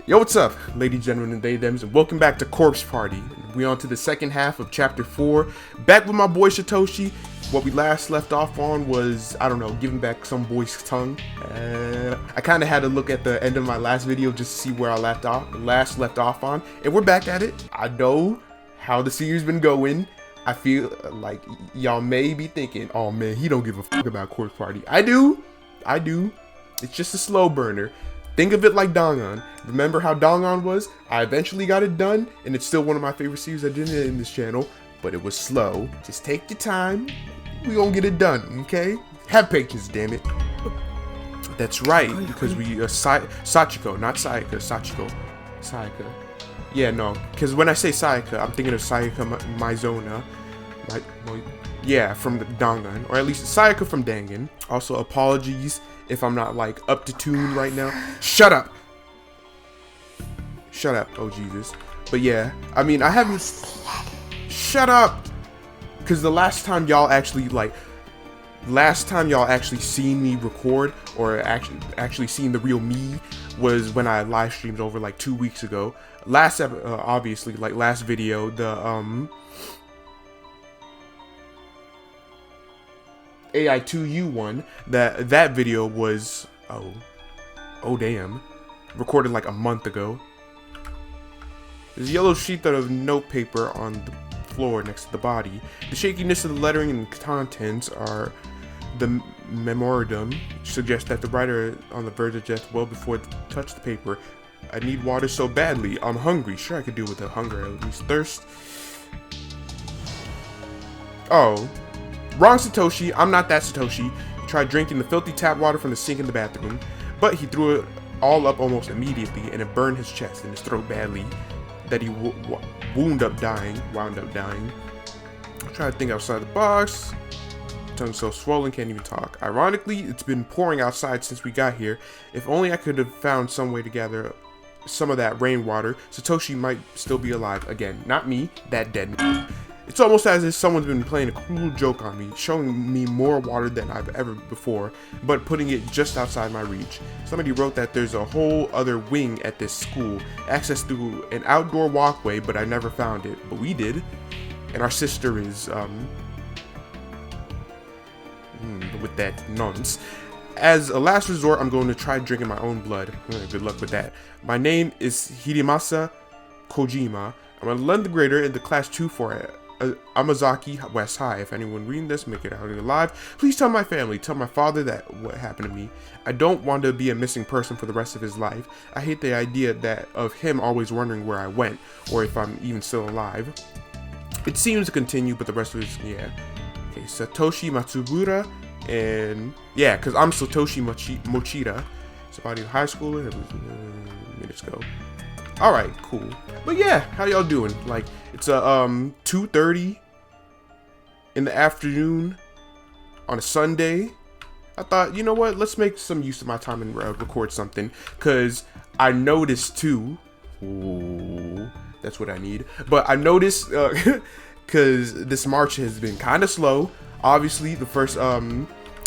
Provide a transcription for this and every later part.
Yo, what's up, ladies, gentlemen, and they, thems, and welcome back to Corpse Party. We on to the second half of Chapter 4. Back with my boy Satoshi. What we last left off on was, I don't know, giving back some boy's tongue. I kind of had to look at the end of my last video just to see where I left off on. And we're back at it. I know how the series been going. I feel like y'all may be thinking, oh man, he don't give a fuck about Corpse Party. I do. It's just a slow burner. Think of it like Dangan. Remember how Dangan was? I eventually got it done, and it's still one of my favorite series I did in this channel, but it was slow. Just take your time. We gonna get it done, okay? Have patience, damn it. That's right, because we Sachiko, not Sayaka, Sachiko. Sayaka. Yeah, no, because when I say Sayaka, I'm thinking of Sayaka Maizona. Yeah, from the Dangan, or at least Sayaka from Dangan. Also, apologies if I'm not like up to tune right now. Shut up, oh Jesus. But yeah, I mean, I haven't. Shut up, because the last time y'all actually seen me record, or actually seen the real me, was when I live streamed over like 2 weeks ago. Obviously, like last video, the AI2U one, that video was, oh damn, recorded like a month ago. There's a yellow sheet of notepaper on the floor next to the body. The shakiness of the lettering and contents are the memorandum, which suggests that the writer on the verge of death well before they touched the paper. I need water so badly. I'm hungry. Sure, I could do with the hunger, at least thirst. Oh. Wrong Satoshi, I'm not that Satoshi. He tried drinking the filthy tap water from the sink in the bathroom, but he threw it all up almost immediately, and it burned his chest and his throat badly that he wound up dying. I'm trying to think outside the box. Tongue so swollen, can't even talk. Ironically, it's been pouring outside since we got here. If only I could have found some way to gather some of that rainwater, Satoshi might still be alive. Again, not me, that dead man. It's almost as if someone's been playing a cruel joke on me, showing me more water than I've ever before, but putting it just outside my reach. Somebody wrote that there's a whole other wing at this school, access through an outdoor walkway, but I never found it. But we did. And our sister is, with that nonsense. As a last resort, I'm going to try drinking my own blood. Good luck with that. My name is Hirimasa Kojima. I'm a 11th grader in the class 2 for Amazaki West High. If anyone reading this make it out alive, please tell my family, tell my father that what happened to me. I don't want to be a missing person for the rest of his life. I hate the idea of him always wondering where I went, or if I'm even still alive. It seems to continue, but the rest of it, yeah. Okay, Satoshi Matsubura, and yeah, because I'm Satoshi Mochida. Somebody in high school, it was minutes ago. Alright, cool. But yeah, how y'all doing? Like, it's a 2:30 in the afternoon on a Sunday. I thought, you know what, let's make some use of my time and record something, because I noticed too, ooh, that's what I need, but I noticed, because this March has been kind of slow. Obviously, the first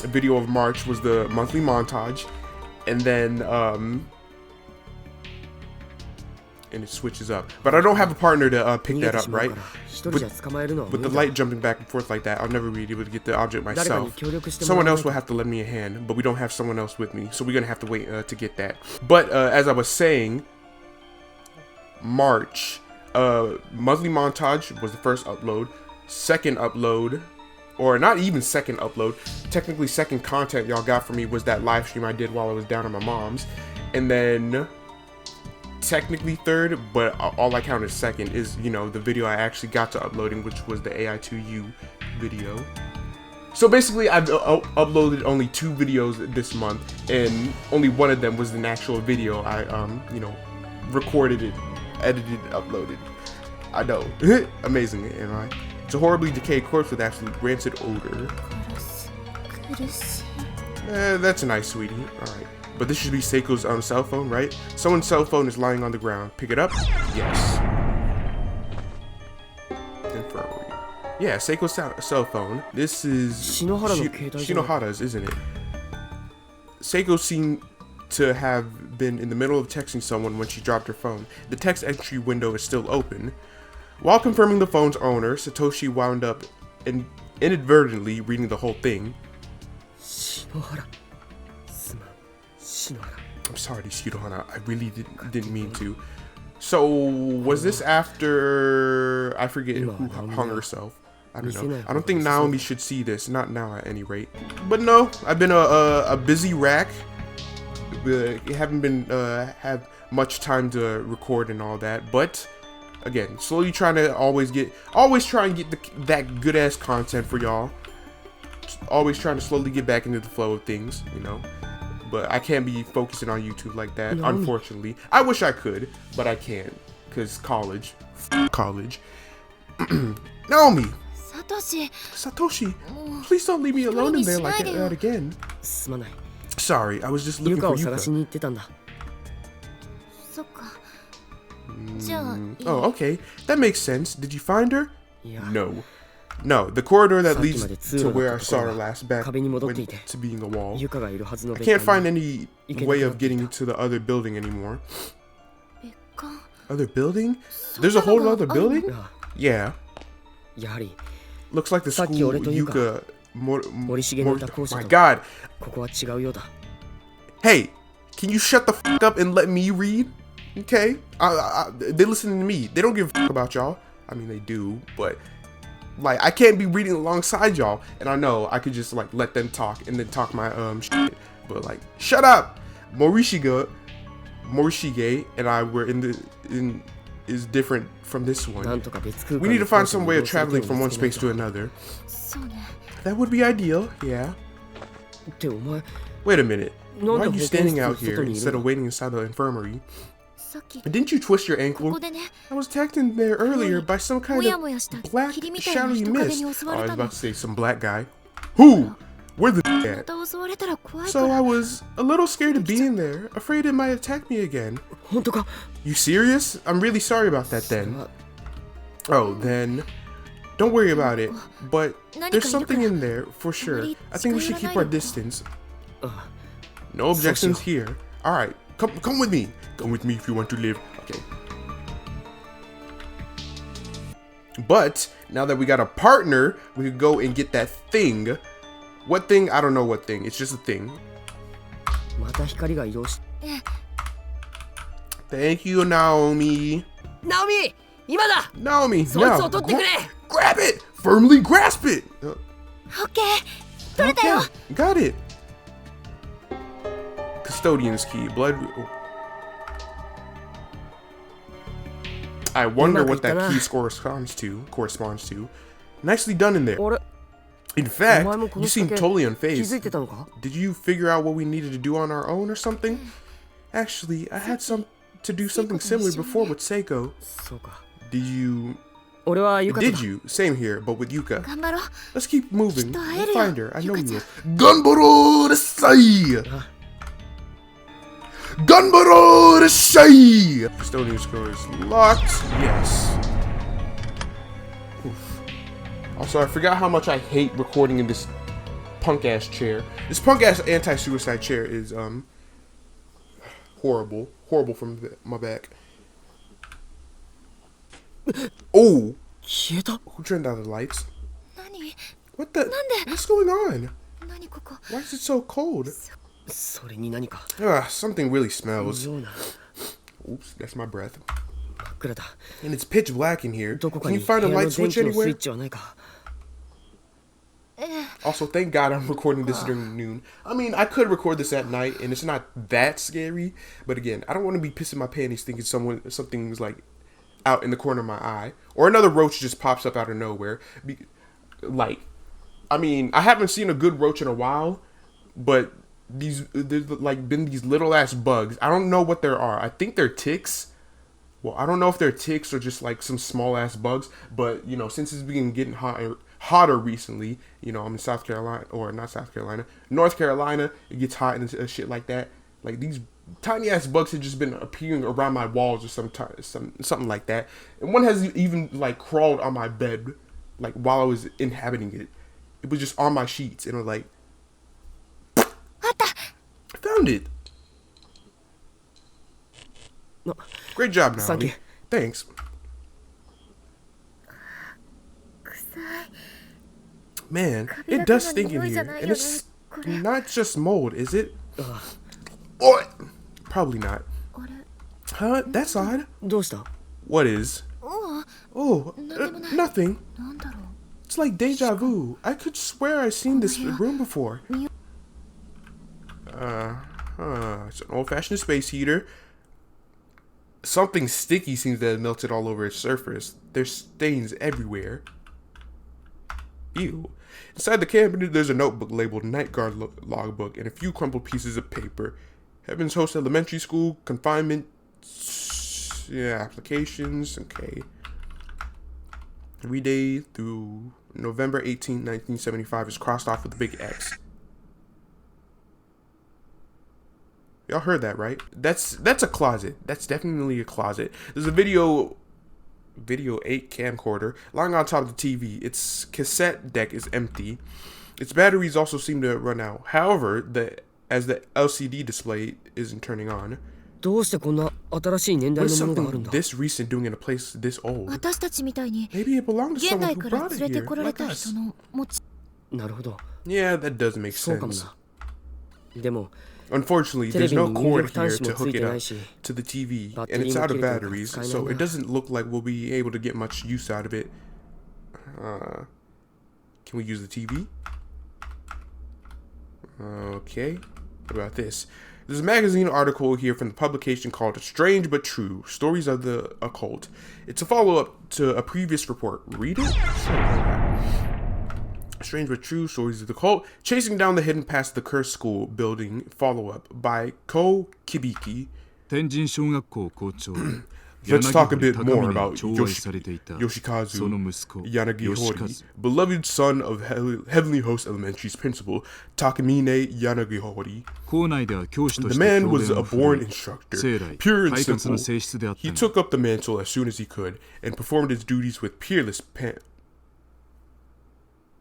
video of March was the monthly montage, and then and it switches up, but I don't have a partner to pick that up, right? With the light jumping back and forth like that, I'll never be able to get the object myself. Someone else will have to lend me a hand, but we don't have someone else with me, so we're gonna have to wait to get that. But as I was saying, March, monthly montage was the first upload. Second upload, or not even second upload, technically second content y'all got from me was that live stream I did while I was down at my mom's. And then technically third, but all I count as second is, you know, the video I actually got to uploading, which was the AI2U video. So basically, I've uploaded only 2 videos this month, and only one of them was an actual video I, you know, recorded it, edited, uploaded. I know. Amazing, am I? It's a horribly decayed corpse with absolute rancid odor. That's nice, sweetie. Alright. But this should be Seiko's cell phone, right? Someone's cell phone is lying on the ground. Pick it up? Yes. Infirmary. Yeah, Seiko's cell phone. This is Shinohara's, isn't it? Seiko seemed to have been in the middle of texting someone when she dropped her phone. The text entry window is still open. While confirming the phone's owner, Satoshi wound up inadvertently reading the whole thing. I'm sorry, Shirohara. I really didn't mean to. So, was this after... I forget who hung herself. I don't know. I don't think Naomi should see this. Not now, at any rate. But no, I've been a busy rack. Haven't been have much time to record and all that. But again, slowly trying to always try and get that good ass content for y'all. Always trying to slowly get back into the flow of things, you know. But I can't be focusing on YouTube like that, unfortunately. I wish I could, but I can't, cause college. Naomi. Satoshi, please don't leave me alone in there like that again. Sorry, I was just looking for Yuka. Oh, okay. That makes sense. Did you find her? No. No, the corridor that leads to where I saw her last back went to being a wall. I can't find any way of getting to the other building anymore. Other building? There's a whole other building? Yeah. Looks like the school Yuka... my god. Hey, can you shut the fuck up and let me read? Okay? They listening to me. They don't give a fuck about y'all. I mean, they do, but... Like, I can't be reading alongside y'all, and I know I could just, like, let them talk and then talk my, shit. But, like, shut up! Morishige and I were is different from this one. We need to find some way of traveling from one space to another. That would be ideal, yeah. Wait a minute. Why are you standing out here instead of waiting inside the infirmary? Didn't you twist your ankle? I was attacked in there earlier by some kind of black shadowy mist. Oh, I was about to say some black guy. Who? Where the at? So I was a little scared of being there, afraid it might attack me again. You serious? I'm really sorry about that then. Oh, then don't worry about it. But there's something in there for sure. I think we should keep our distance. No objections here. Alright, come with me. Come with me if you want to live. Okay. But now that we got a partner, we could go and get that thing. What thing? I don't know what thing. It's just a thing. Thank you, Naomi. Naomi, now. Grab it. Firmly grasp it. Okay. Got it. Custodian's key. Blood. Oh. I wonder what that key corresponds to. Nicely done in there. In fact, you seem totally unfazed. Did you figure out what we needed to do on our own or something? Actually, I had to do something similar before with Seiko. Did you? Same here, but with Yuka. Let's keep moving. We'll find her. I know you will. Ganbaro Desai! Ganbaro Desai! Custodian score is locked. Yes. Oof. Also, I forgot how much I hate recording in this punk-ass chair. This punk-ass anti-suicide chair is, horrible. Horrible from my back. Oh! Who turned out the lights? What the? What's going on? Why is it so cold? Something really smells. Oops, that's my breath. And it's pitch black in here. Can you find a light switch anywhere? Also, thank God I'm recording this during noon. I mean, I could record this at night, and it's not that scary. But again, I don't want to be pissing my panties thinking something's like out in the corner of my eye, or another roach just pops up out of nowhere. I mean, I haven't seen a good roach in a while, but there's like been these little ass bugs. I don't know what there are. I think they're ticks. Well, I don't know if they're ticks or just like some small ass bugs, but you know, since it's been getting hotter recently, you know, I'm in South Carolina, or not South Carolina, North Carolina, it gets hot and shit like that. Like these tiny ass bugs have just been appearing around my walls or something like that. And one has even like crawled on my bed, like while I was inhabiting it. It was just on my sheets and it was like, I found it. Great job, Thank you. Naomi. Thanks. Man, it does stink in here, and it's not just mold, is it? Oh, probably not. Huh? That's odd. どうした？ What is? Oh, nothing. It's like deja vu. I could swear I've seen this room before. It's an old-fashioned space heater. Something sticky seems to have melted all over its surface. There's stains everywhere. Ew. Inside the cabinet, there's a notebook labeled Night Guard logbook and a few crumpled pieces of paper. Heaven's Host Elementary School, confinement, yeah, applications, okay. Every day through November 18, 1975 is crossed off with a big X. Y'all heard that, right? That's a closet. That's definitely a closet. There's a video 8 camcorder lying on top of the TV. Its cassette deck is empty. Its batteries also seem to run out. However, as the LCD display isn't turning on. どうしてこんな新しい年代 What is のものがある something んだ？ this recent doing in a place this old? 私たちみたいに Maybe it belonged to 現 someone 代 who から brought 連 it れて here, こられ like た us. 人の持ち。なるほど。 Yeah, that does make そうかも sense. な。でも Unfortunately, テレ there's ビ no に入 cord 力端 here 子 to もつ hook いて it な up いし、 to the TV, バッテ and リー it's も out 切 of れてるから batteries, 使えない so な。 it doesn't look like we'll be able to get much use out of it. Can we use the TV? Okay. What about this? There's a magazine article here from the publication called Strange But True, Stories of the Occult. It's a follow-up to a previous report. Read it? Strange But True, Stories of the Occult. Chasing Down the Hidden Past of the Cursed School Building, follow-up by Ko Kibiki. 天神小学校校長 Let's talk a bit 柳 more 堀 about 高見に寵愛されていた Yoshikazu その息子 Yanagihori, beloved son of Heavenly Host Elementary's principal, Takamine Yanagihori. 校内では教師と The して man 教 was 鞭 a を振る born い instructor, 生来 pure and 快活 simple. な性質であった He が took up the mantle as soon as he could and performed his duties with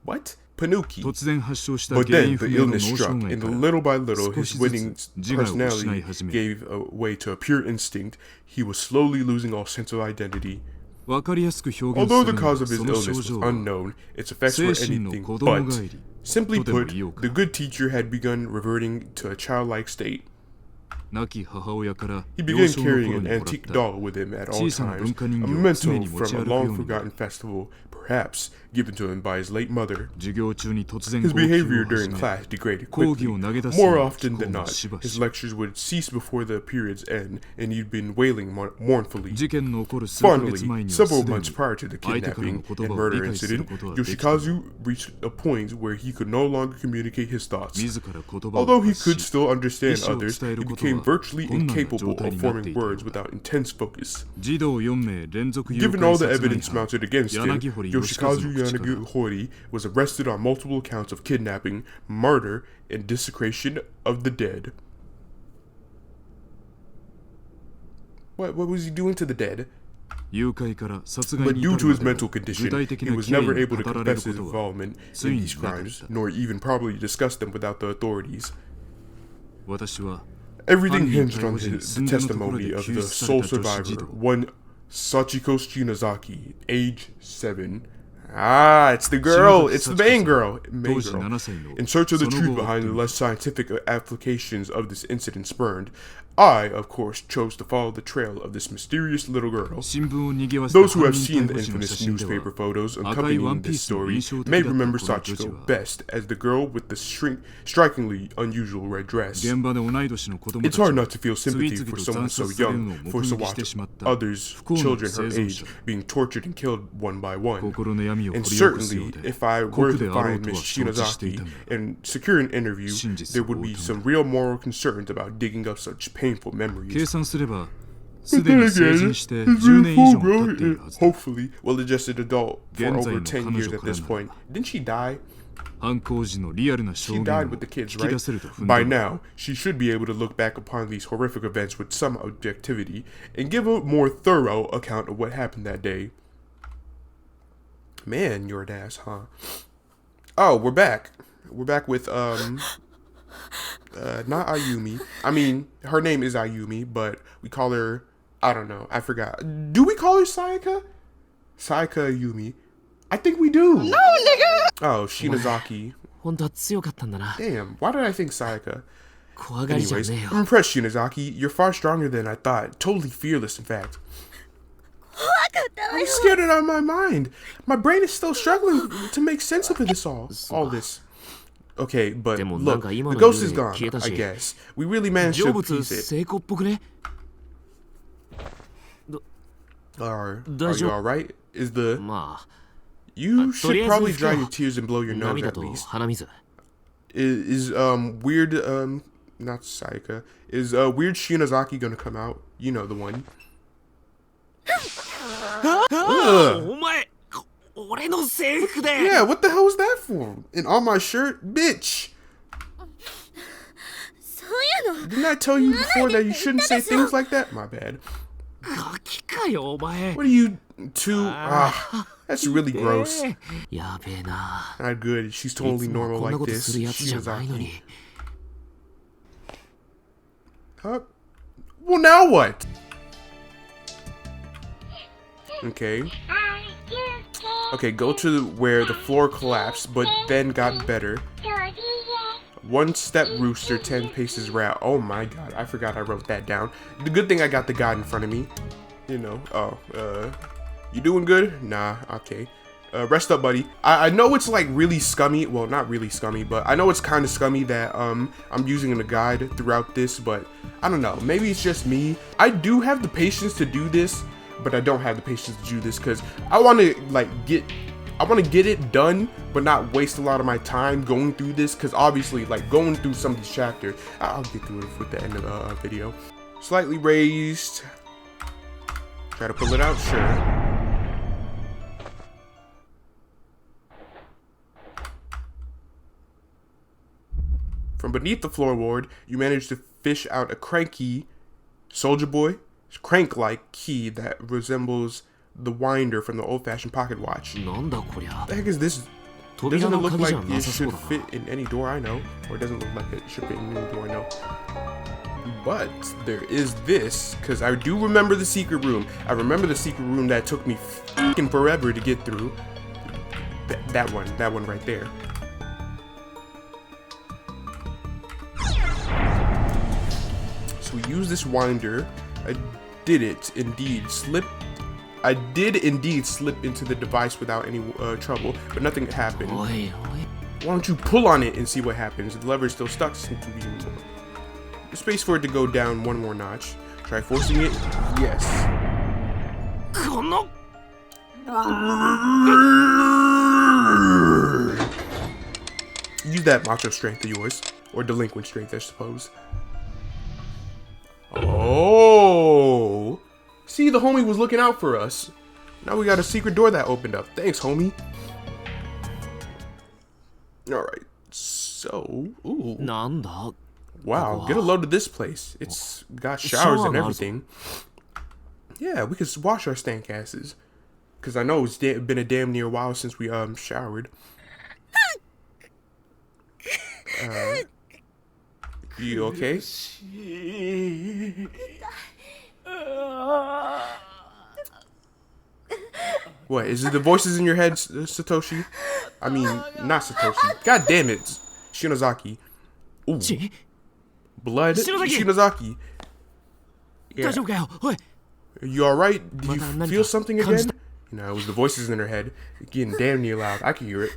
What? Panuki. 突然発症した But 原 then 因不 the 明の脳 illness 障 struck, 害 and から little by little 少 his しず winning つ自我を失い personality 始め gave way to a pure instinct. He was slowly losing all sense of identity. 分かりやすく表現 Although す the るの cause は of his その illness 症 was 状は unknown, its effects were 精神の anything 子供 but. 返り Simply とでも put, 言おうか the good teacher had begun reverting to a childlike state. 亡き母親から He 幼 began 少の carrying 頃 an にもらっ antique た doll with him at all 小さな times, 文化 a 人形を常 memento に持ち from a 歩くよう long になる forgotten festival, perhaps given to him by his late mother. 授業中に突然 His 号泣 behavior を始 during め class degraded 講義 quickly. を投げ出す More ような often 気 than 候も not, しば his し lectures would cease before the periods end, and he'd been wailing mournfully. 事件の起こる数ヶ Finally, 月前には several すで months に prior to the 相手からの kidnapping 言 and 葉を理 murder 解する incident, ことはできた Yoshikazu reached a point where he could no longer communicate his thoughts. 自ら言葉を Although he 発 could し still understand 意思を others, 伝え he ることは became virtually 困難な incapable 状態 of になっ forming ていたの words だ without intense focus. 児童4名連続誘 Given 拐 all the 殺害 evidence 犯 mounted against him, 柳堀義和 Yoshikazu の口から Yanagihori was arrested on multiple counts of kidnapping, murder, and desecration of the dead. What was he doing to the dead? 誘拐から殺害 But に due 至 to る his まで mental の具 condition, 体的 he な was 経緯 never に able to 語られる confess こ his とは involvement つい in に these なかっ crimes, た nor even probably discuss them without the authorities. 私は Everything 犯人 hinged 逮 on 捕時に the 寸前のところ testimony で of 救 the 出さ sole れた女子児 survivor, 童 one Sachiko Shinozaki, age 7. Ah, it's the girl. It's the main girl. 当時7歳の In search of the その truth 後を追っ behind て the みた less scientific applications of this incident spurned, I, of course, chose to follow the trail of this mysterious little girl. 新聞を賑わせた Those who 犯 have 人 seen 逮 the 捕時の infamous 写真で newspaper は photos 赤いワン accompanying ピー this スの story 印象的 may だったこ remember の女児 Sachiko は best as the girl with the strikingly unusual red dress. 現場で同い年の子供た It's ち hard を not to feel 次 sympathy 々 for と someone 惨 so 殺される young, のを目 forced to 撃して watch しまった others, 不幸な children 生 her 存 age, 者 being tortured and killed one by one. 心の闇を掘 And り起こすよう certainly, で if I were 酷で to あろう find とは Miss 承知していた Shinozaki が and secure an interview, 真実 there を would 追 be うた some め real moral concerns about digging up such painful 計 memories. 算すれば But すで then に成 again, 人して he's 10 been 年以上も full 経ってい grown るは and ずだ hopefully well-adjusted adult for 現在 over の 10 彼 years 女 at から this なら point. Didn't she die? 犯行時のリアルな証 She 言 died を with the 引 kids, き出 right? せると踏ん By でいる now, she should be able to look back upon these horrific events with some objectivity and give a more thorough account of what happened that day. Man, you're an ass, huh? Oh, we're back. We're back with, not Ayumi. I mean, her name is Ayumi, but we call her I don't know. I forgot. Do we call her Sayaka? Sayaka Yumi. I think we do. No, nigga! Oh, Shinozaki. 本当は強かったんだな。 Damn, why did I think Sayaka? 怖がりじゃね Anyways, えよ。 I'm impressed, Shinozaki. You're far stronger than I thought. Totally fearless, in fact. I'm scared out of my mind. My brain is still struggling to make sense of this all this. Okay, but でもなん look, か the 今の ghost is 幽霊 gone, 消えた I し。 guess. We really managed 成 to 仏 piece it. 成功っぽくね。 Are you 大丈夫。 alright? Is the... まあ、 You とり should あえず probably 拭け dry よ。 your tears and blow your nose 涙 at と least. 鼻水。 Is weird not Sayaka. Is weird Shinozaki gonna come out? You know the one. お前、俺の制服で。 Yeah, what the hell was that for? And on my shirt? Bitch! そういうの Didn't I tell you before that you shouldn't say things like that? My bad. ガキかよ、お前。 What are you two? That's really gross. やべえな。 Not good. She's い totally つも normal こんな like こと this. するやつじゃないの Shinozaki. に。 Well, now what? Okay. Okay, go to where the floor collapsed, but then got better. One step rooster, 10 paces rat. Oh my god, I forgot I wrote that down. The good thing I got the guide in front of me. You know, you doing good? Nah, okay. Rest up, buddy. I know it's like really scummy. Well, not really scummy, but I know it's kind of scummy that I'm using a guide throughout this, but I don't know. Maybe it's just me. I do have the patience to do this, but I don't have the patience to do this because I want to get it done, but not waste a lot of my time going through this. Because obviously, like going through some of these chapters, I'll get through it with the end of the video. Slightly raised. Try to pull it out. Sure. From beneath the floorboard, you manage to fish out a cranky soldier boy, crank-like key that resembles the winder from the old-fashioned pocket watch. なんだこりゃ。 What the heck is this? 扉 Doesn't it の look 鍵じ like ゃな it さそ should うだな。 fit in any door I know? Or it doesn't look like it should fit in any door I know. But there is this, because I do remember the secret room. I remember the secret room that took me fucking forever to get through. That one right there. So we use this winder. I did indeed slip into the device without any trouble, but nothing happened. おいおい。 Why don't you pull on it and see what happens? The lever is still stuck. Space for it to go down one more notch. Try forcing it. Yes. この。 Use that macho strength of yours. Or delinquent strength, I suppose. Oh. See, the homie was looking out for us. Now we got a secret door that opened up. Thanks, homie. Alright. So, ooh. なんだ。 Wow, get a load of this place. It's got showers and everything. Yeah, we could wash our stank asses. Because I know it's been a damn near while since we showered. You okay? What, is it the voices in your head, Satoshi? I mean, not Satoshi. God damn it. Shinozaki. Ooh. ち、 Blood? Shinozaki! Shinozaki. 大 Yeah. 丈夫かよ。おい。 Are you alright? Do you Mata feel nanka something kanjita. again? You know, it was the voices in her head. Getting damn near loud. I can hear it.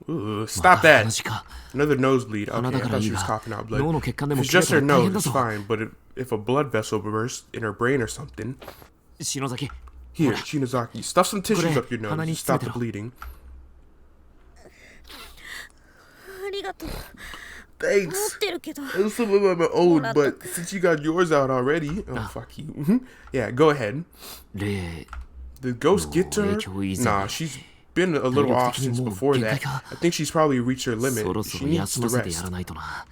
Ooh, stop that. 話か。 Another nosebleed. Okay, I 鼻だから thought い she い was が coughing out blood. 脳の血管で If も it's 切れ just た her ら大 nose, 変だ it's ぞ。 fine. But if a blood vessel bursts in her brain or something... 篠崎。 Here, Shinozaki, stuff some tissues Kore, up your nose hana to ni stop the tsumetero. bleeding. ありがとう。持っ Thanks. てるけど。 Some of them are old, but since you got yours out already... Oh, fuck you. Yeah, go ahead. 例。 Did Ghost get to her? Nah, she's been a little off since before that. I think she's probably reached her limit. そろ She そろ needs 休 to ませてや rest. らないとな。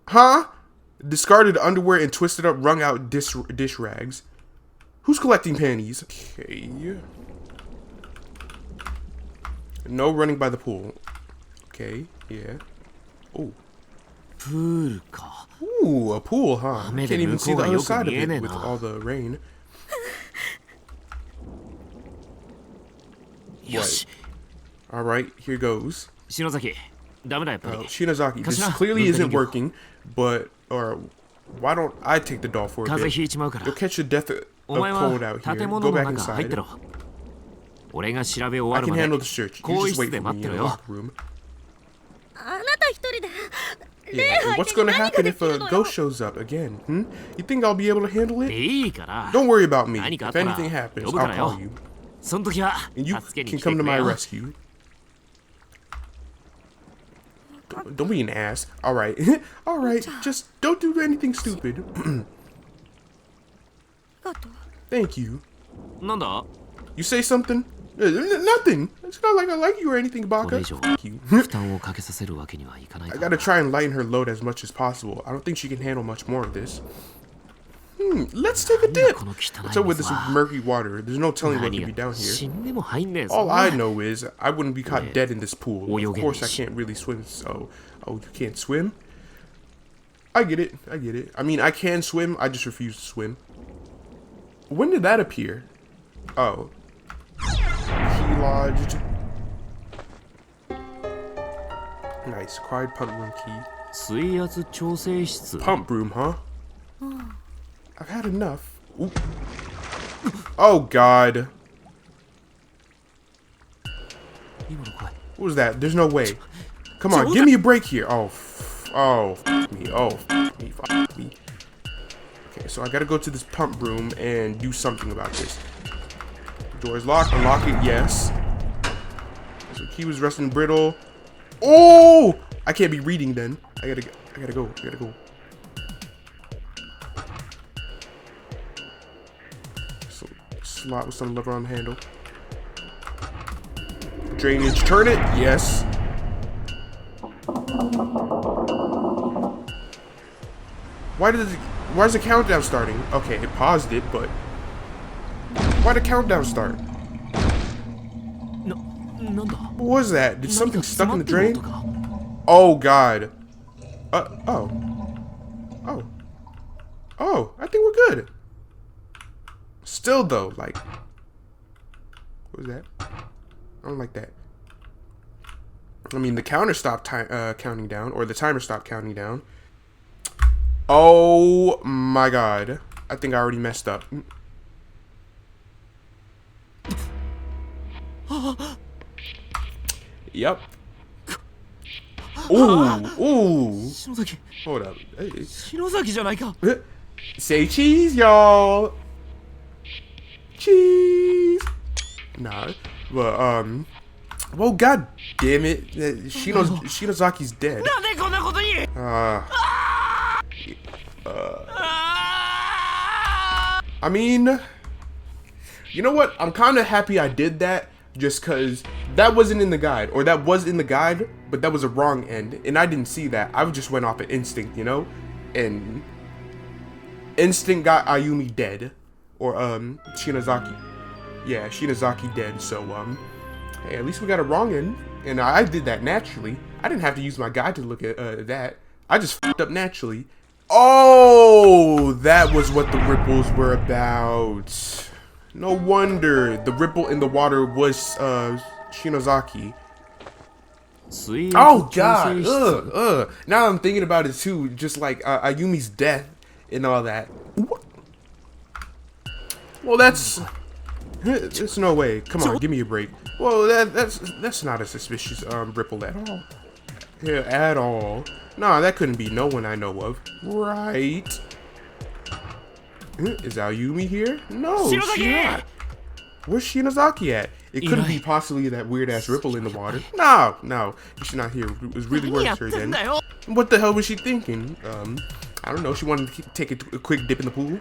Huh? Discarded underwear and twisted up, wrung out dish rags. Who's collecting panties? Okay. No running by the pool. Okay, yeah. Oh. プールか。 Ooh, a pool, huh? I can't even see the other side of it 雨で向こうがよく見えねえな。 with all the rain. よし。 Alright, here goes. 篠崎、ダメだやっぱり。 Shinozaki, this Kashina, clearly isn't thank you. working, but, or, why don't I take the doll for a 風邪 bit? ひいちまうから。 You'll catch the death of お前 cold は out here. 建 Go 物の back 中入って inside. ろ。俺が調べ終 I わる can ま handle で the search. 更 You 衣 just 室 wait で for 待 me って in ろ the よ。 locker room. あなた一人で Yeah, what's gonna happen if a ghost shows up again? You think I'll be able to handle it? いいから。 Don't worry about me. 何かあ If ったら anything happens, 呼ぶか I'll らよ。 call you. その時は And you 助けに can 来て come く to れ my よ。 rescue. Don't be an ass. Alright. Alright. Just don't do anything stupid. あと Thank you. なんだ You say something? Nothing. It's not like I like you or anything, これ Baka. 以上 Thank you. 負担をかけさせるわけにはいかない I から。 gotta try and lighten her load as much as possible. I don't think she can handle much more of this. Let's take a dip. この汚 What's up い with 水 this は。 murky water? There's no telling what 何 could be が down 死 here. んでも入んねえぞ。 All I know is I wouldn't be caught dead in this pool. Of Oyoge course, I nishi. can't really swim. So, oh, you can't swim? I get it. I get it. I mean, I can swim. I just refuse to swim. When did that appear? Oh, key lodged. Nice. Quiet pump room key. 水圧調整室。 Pump room, huh? I've had enough. Oop. Oh, God. 今の声。 What was that? There's no way. Come on, give me a break here. Oh, f me. Oh, f me. Okay, so I gotta go to this pump room and do something about this. The door is locked. Unlock it. Yes. So key was rusting brittle. Oh! I can't be reading then. I gotta go. So, slot with some lever on the handle. Drainage. Turn it. Yes. Why is the countdown starting? Okay, it paused it, but why did the countdown start? なんだ What was that? Did something 何か stuck in the 詰まってる drain? 音か Oh God. Oh, I think we're good. Still though, like, what was that? I don't like that. I mean, the counter stopped counting down, or the timer stopped counting down. Oh my God. I think I already messed up. Yep. Ooh. 篠崎。 Hold up. Hey. 篠崎じゃないか。 Say cheese, y'all. Cheese. Nah. But, well, God damn it. Shinozaki's dead. なんでこんなことに。 I mean, you know what? I'm kind of happy I did that just because that wasn't in the guide, or that was in the guide, but that was a wrong end, and I didn't see that. I just went off of instinct, you know? And instinct got Ayumi dead, or Shinozaki. Yeah, Shinozaki dead. So hey, at least we got a wrong end, and I did that naturally. I didn't have to use my guide to look at that. I just fucked up naturally. Oh, that was what the ripples were about. No wonder the ripple in the water was Shinozaki. 水圧 Oh 調 God, 整室。 Now I'm thinking about it too, just like Ayumi's death and all that. Well, that's there's no way. Come on, give me a break. Well, that's not a suspicious ripple at all. Yeah, at all. Nah, that couldn't be no one I know of. Right. Is Ayumi here? No, she's not. Where's Shinozaki at? It couldn't be possibly that weird-ass ripple in the water. No, she's not here. It was really worth her then. What the hell was she thinking? I don't know. She wanted to take a quick dip in the pool.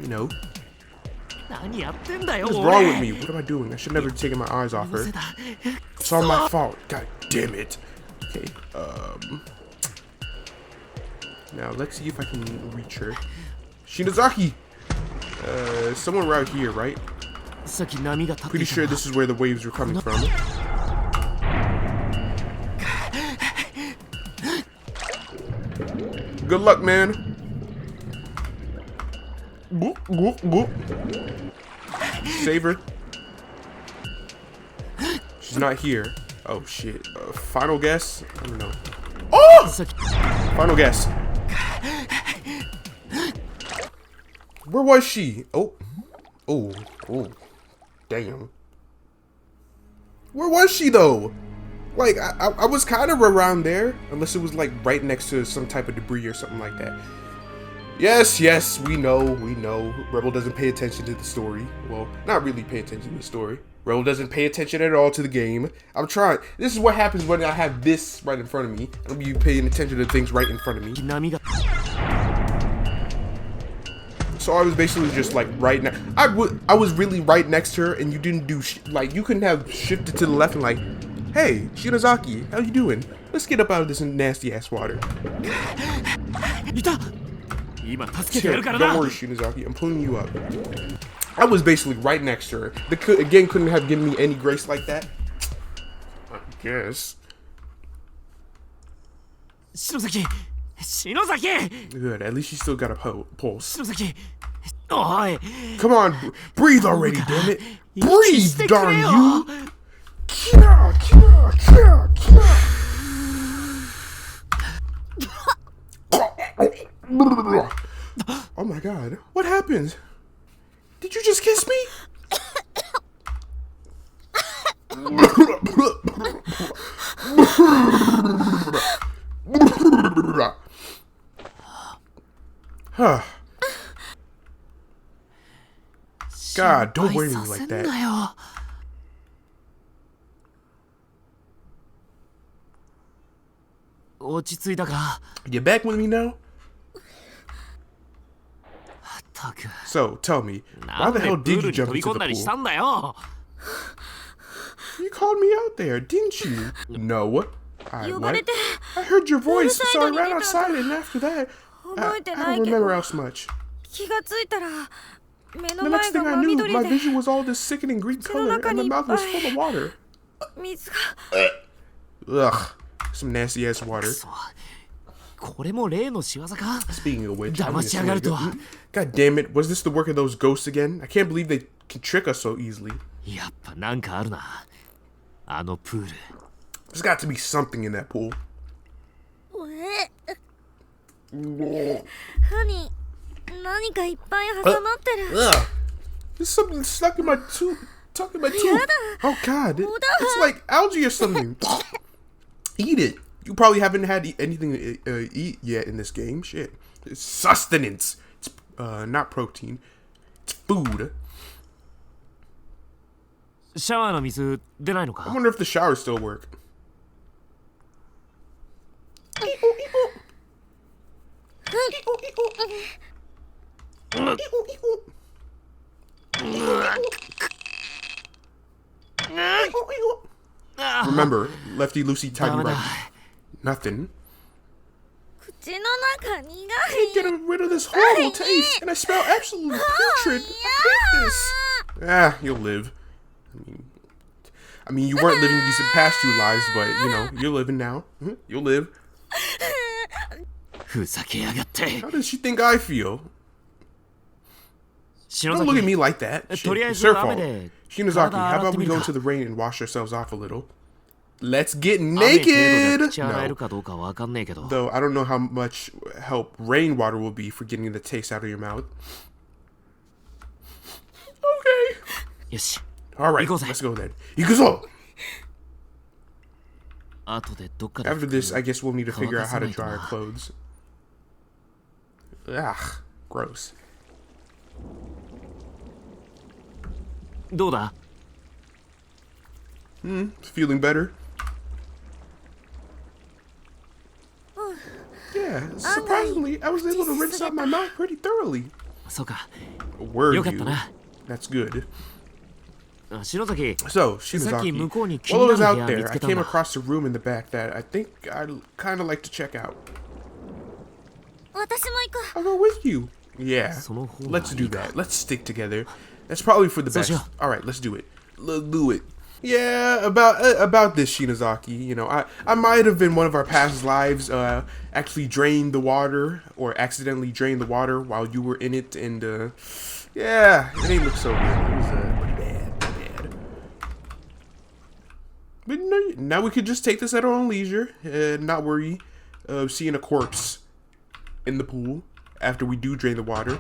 You know. 何やってんだよ。 What's wrong with me? What am I doing? I should never have taken my eyes off her. It's all my fault. God damn it. Okay, now let's see if I can reach her. Shinozaki! Somewhere around here, right? さっき波が立っていた Pretty sure this is where the waves were coming from. Good luck, man. Boop, boop, boop. Save her. She's not here. Oh shit. Final guess? I don't know. Oh! Final guess. Where was she? Oh. Oh. Oh. Damn. Where was she though? Like, I was kind of around there. Unless it was like right next to some type of debris or something like that. Yes, yes, we know. Rebel doesn't pay attention to the story. Well, not really pay attention to the story. Rebel doesn't pay attention at all to the game. I'm trying. This is what happens when I have this right in front of me. I'll be paying attention to things right in front of me. So I was basically just like right now. I was really right next to her, and you didn't do like you couldn't have shifted to the left and like, hey, Shinozaki, how you doing? Let's get up out of this nasty ass water. Don't worry, Shinozaki, I'm pulling you up. I was basically right next to her. The game couldn't have given me any grace like that. I guess. Shinozaki! Good, at least she still got a pulse. Shinozaki! Come on, breathe already, damn it! Breathe, darn you! Kia, kia, kia, kia. Oh my god, what happened? Did you just kiss me? Huh. God, don't worry me like that. You back with me now? So, tell me, why the hell did you jump into the pool? You called me out there, didn't you? No. What? I heard your voice, so I ran outside, and after that, I don't remember else much. The next thing I knew, my vision was all this sickening green color, and my mouth was full of water. Ugh, some nasty ass water. Speaking of which, God damn it, was this the work of those ghosts again? I can't believe they can trick us so easily. There's got to be something in that pool. There's something stuck in my tooth. Oh god, it's like algae or something. Eat it. You probably haven't had anything to eat yet in this game. Shit. It's sustenance. It's not protein. It's food. I wonder if the showers still work. Remember, Lefty Lucy Tidy Right. Nothing. Can't get rid of this horrible taste, and I smell absolutely putrid. I hate this. Ah, you'll live. I mean, you weren't living these past 2 lives, but you know, you're living now. You'll live. How does she think I feel? Don't look at me like that. Shit, it's her fault. Shinozaki, how about we go into the rain and wash ourselves off a little? Let's get naked! No. Though I don't know how much help rainwater will be for getting the taste out of your mouth. Okay. Alright, let's go then. Ikuzo! After this, I guess we'll need to figure out how to dry our clothes. Ugh, gross. Feeling better? Yeah, surprisingly, I was able to rinse out my mouth pretty thoroughly. Word you. That's good. So, Shinozaki, while I was out there, I came across a room in the back that I think I'd kind of like to check out. I'll go with you. Yeah, let's do that. Let's stick together. That's probably for the best. Alright, let's do it. Let's do it. Yeah, about this, Shinozaki. You know, I might have in one of our past lives actually drained the water or accidentally drained the water while you were in it, and yeah, it didn't look so good. It was pretty bad, pretty bad. But no, now we could just take this at our own leisure and not worry of seeing a corpse in the pool after we do drain the water,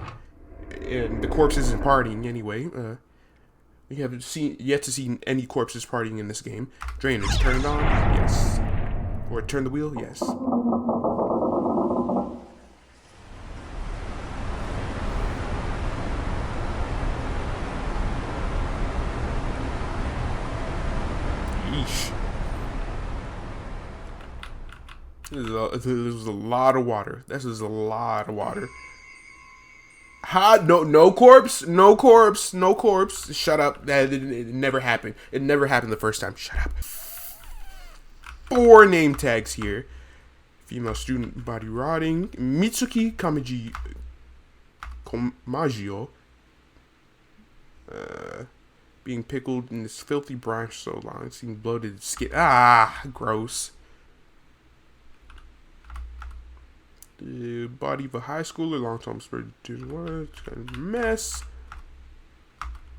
and the corpse isn't partying anyway. We haven't yet to see any corpses partying in this game. Drainage, turn it on? Yes. Or turn the wheel? Yes. Yeesh. This is a lot of water. This is a lot of water. No corpse, no corpse, no corpse. Shut up. It never happened. It never happened the first time. Shut up. 4 name tags here. Female student, body rotting. Mitsuki Komagio. Being pickled in this filthy brine for so long. Seeing bloated skin. Ah, gross. The body of a high schooler, long-term spiritual it's kind of a mess.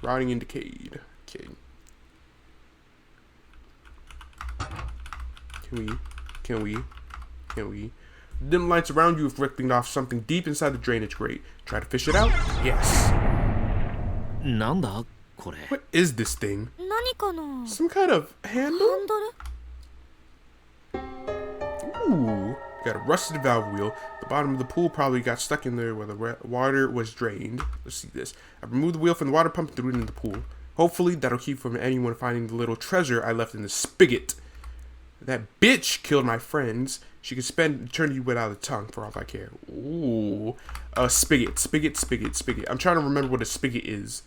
Rotting and decayed. Okay. Can we? Dim lights around you reflecting off something deep inside the drainage grate. Try to fish it out? Yes. なんだこれ What is this thing? 何かな Some kind of handle? ハンドル Ooh. Got a rusted valve wheel. The bottom of the pool probably got stuck in there where the water was drained. Let's see this. I removed the wheel from the water pump and threw it in the pool. Hopefully that'll keep from anyone finding the little treasure I left in the spigot. That bitch killed my friends. She could spend eternity without a tongue for all I care. Ooh. Spigot. I'm trying to remember what a spigot is.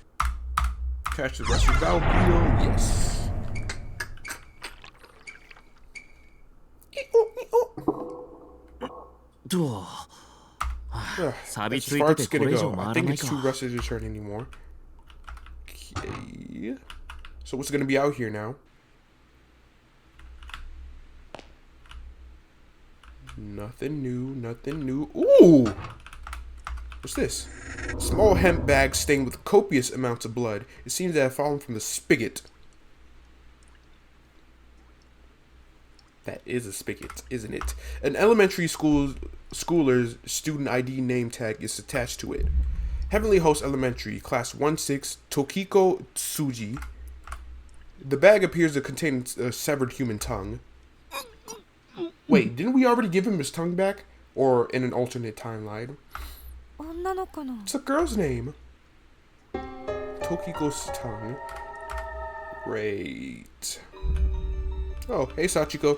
Catch the rusted valve wheel. Yes. Sabi That's as far as it's gonna go. I think it's too rusted to turn anymore. Okay. So what's gonna be out here now? Nothing new. Ooh! What's this? Small hemp bag stained with copious amounts of blood. It seems to have fallen from the spigot. That is a spigot, isn't it? An elementary schooler's student ID name tag is attached to it. Heavenly Host Elementary, Class 1-6, Tokiko Tsuji. The bag appears to contain a severed human tongue. Wait, didn't we already give him his tongue back? Or in an alternate timeline? 女の子の It's a girl's name. Tokiko's tongue. Great. Oh, hey Sachiko.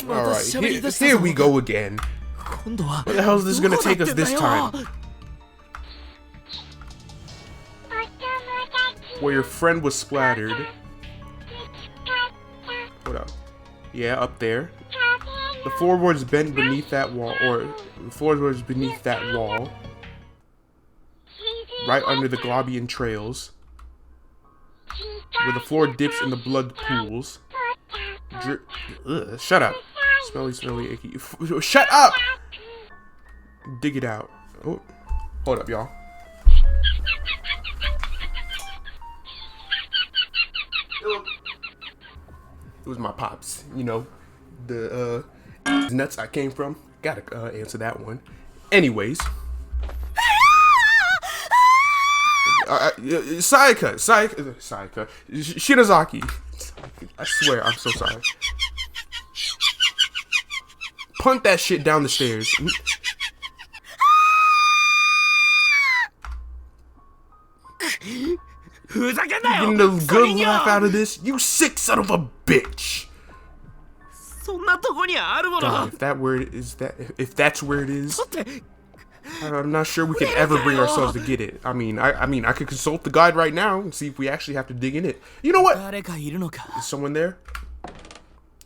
Alright, here we go again. Where the hell is this gonna take us this time? Where your friend was splattered. Hold up. Yeah, up there. The floorboards bent beneath that wall, or the floorboards beneath that wall. Right under the Globian trails. Where the floor dips in the blood pools. Shut up. Smelly, icky. Shut up! Dig it out. Oh, hold up, y'all. It was my pops, you know, the nuts I came from. Gotta answer that one. Anyways. Sayaka, Shinozaki. I swear, I'm so sorry. Punt that shit down the stairs. Getting a good laugh out of this? You sick son of a bitch! God, if that's where it is, I'm not sure we can ever bring ourselves to get it. I mean, I could consult the guide right now and see if we actually have to dig in it. You know what? Is someone there?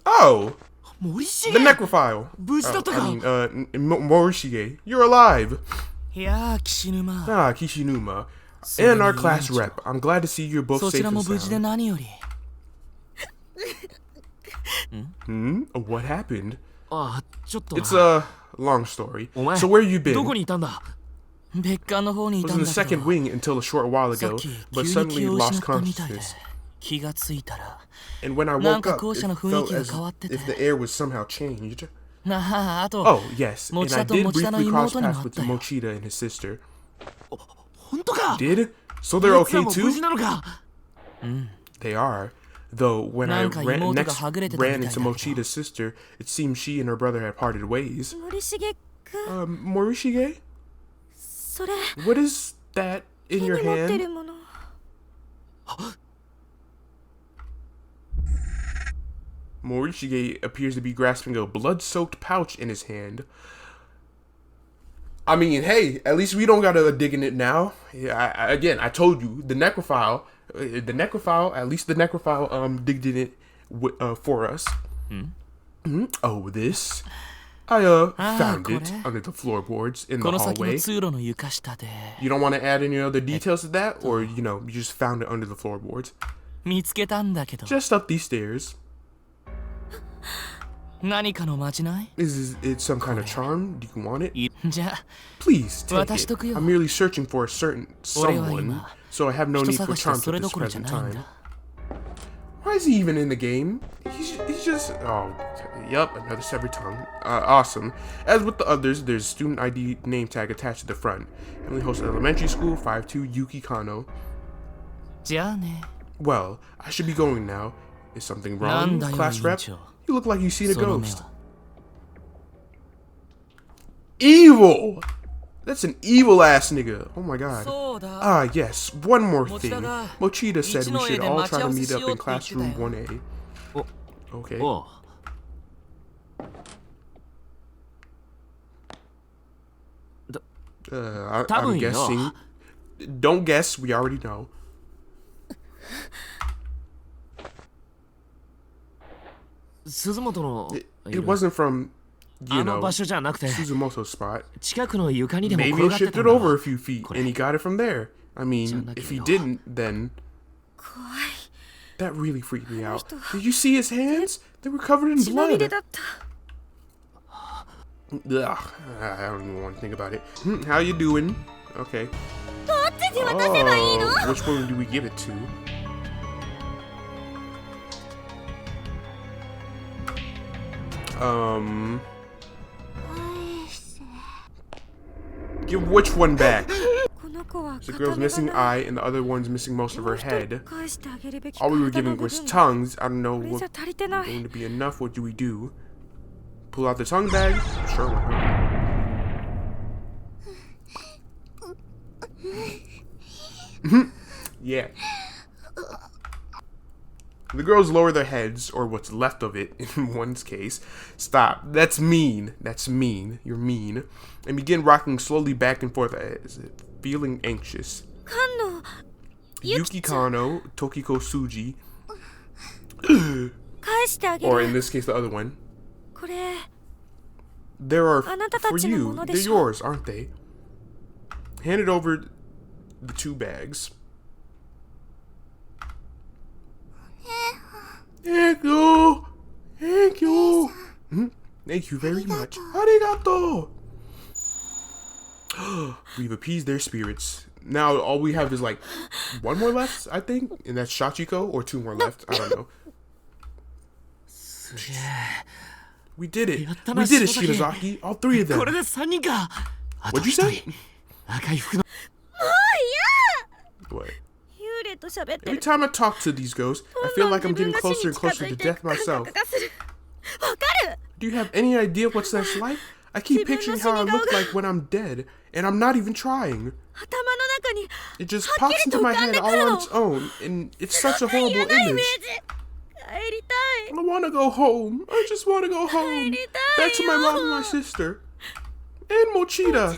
Oh! The necrophile. Morishige. You're alive. Ah, Kishinuma. And our class rep. I'm glad to see you're both そち safe らも and 無事で sound. 何より。 What happened? あ、ちょっと。 It's a long story. お前 So where you どこ been? にいたんだ。別館の方にい I た was ん in the だけ second ど。 wing until a short while さっ ago, き but 急に suddenly 気を失 lost ったみたいで consciousness. 気がついたら。 And when I なん woke か up, 校 it 舎の雰囲 felt 気が as 変わってて。 if the air was somehow changed. なあ、あと、 Oh, yes. 持 And 田 I と did 持田の briefly cross 妹にも paths あっ with たよ。 Mochida and his sister. 本当か。 Did? So they're あいつら okay も無 too? 事なのか。 They are. Though when I なんか妹が next はぐれてたみたい ran だ into けど。 Mochida's sister, it seemed she and her brother had parted ways. 森重くん、 Morishige? それ What is that 手 in に your 持って hand? るもの。 Morishige appears to be grasping a blood-soaked pouch in his hand. I mean, hey, at least we don't gotta dig in it now. Yeah, I told you, the necrophile, at least the necrophile, digged in it for us. Oh, this? I, found it kore. under the floorboards in こ the の先の hallway. 通路の床下で You don't want to add any other details to that? Or, you just found it under the floorboards? 見つけたんだけど。 Just up these stairs. 何かのまじない？ Is it some kind of charm? Do you want it? じゃあ、 Please take 渡しとくよ。 it. I'm merely searching for a certain 俺は someone, 今 so I have no 人 need for 探しで charms そ at れど this ころじゃ present ないん time. だ。 Why is he even in the game? He's just... Oh, yup, another severed tongue. Awesome. As with the others, there's a student ID name tag attached to the front. Emily Host Elementary School, 52 Yuki Kano. じゃあね。 Well, I should be going now. Is something なん wrong, だよ、 class 委員 rep? 長。 You look like you've seen a その目 ghost. は。 Evil! That's an evil ass nigga. Oh my god. そうだ。 Ah, yes. One more thing. Mochida Mochida said we should all try to meet up in 一の家で待ち合わせしようって言ってたよ。 classroom 1A. お、 Okay. おう。 I'm 多分よ。 guessing. Don't guess. We already know. 鈴本の It wasn't from, あ you の know, 場所じゃなくて、 Suzumoto's spot. 近くの床にでも Maybe 転 it がってた shifted んだ over わ a few feet and he got it from there. I mean, if he didn't, then 怖い。 that really freaked me out. Did you see his hands? They were covered in 血まみれ blood. だった。 Ugh, I don't even want to think about it. How you doing? Okay. どっちに渡せばいいの？ Which one do we give it to? Give which one back? この子は The 片 girl's 目が missing ない。 eye and the other one's missing most of もう her 一人 head. 返してあげるべき All we were 体の giving 部 was 分。 tongues. I don't know これ what じゃ足りてない。 going to be enough. What do we do? Pull out the tongue bag? Sure, why not? Yeah. The girls lower their heads, or what's left of it in one's case. Stop. That's mean. That's mean. You're mean. And begin rocking slowly back and forth as if feeling anxious. 菅野、 Yuki Kano, Tokiko Suji, 返してあげ or in る。 this case the other one. これ、 There are あなたた for ちの you. もので They're しょ。 yours, aren't they? Hand it over the two bags. Thank you. Thank you. Thank you very much. Arigato. We've appeased their spirits. Now all we have is like one more left, I think, and that's Shachiko, or two more left. I don't know. We did it. We did it, Shinozaki. All three of これ them. で3人か。あと What'd you 1 say? 人。赤い服の。 What? 幽霊と喋って Every る。 time I talk to these ghosts, I ど feel んどん like I'm 自分 getting が死 closer に and 近 closer づ to いて death る感 myself. 覚がする。わかる。 Do you have any idea what that's like? I keep picturing how I look like when I'm dead, and I'm not even trying. 頭の中に It just はっ pops きりと into 浮 my かん head でく all る on の。 its own, and it's such a 嫌 horrible なイメー image. ジ。帰りたい。 I want to go home. I just want to go home. 帰りたい Back to my mom and my sister. And Mochida.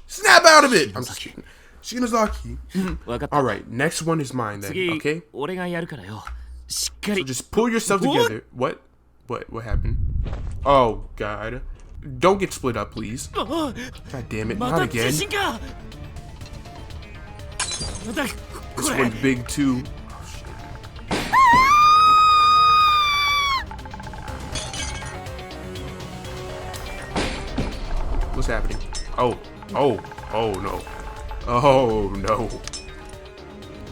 Snap out of it! I'm just kidding. Shinozaki. わかった。 Alright, next one is mine then, 次、 okay? 俺がやるからよ。しっかり So。just pull yourself together. What? What happened? Oh, God. Don't get split up, please. あ God damn it, ま not た again. 地震かまた This これ one's big, too. What's happening? Oh, oh, oh, no. Oh, no.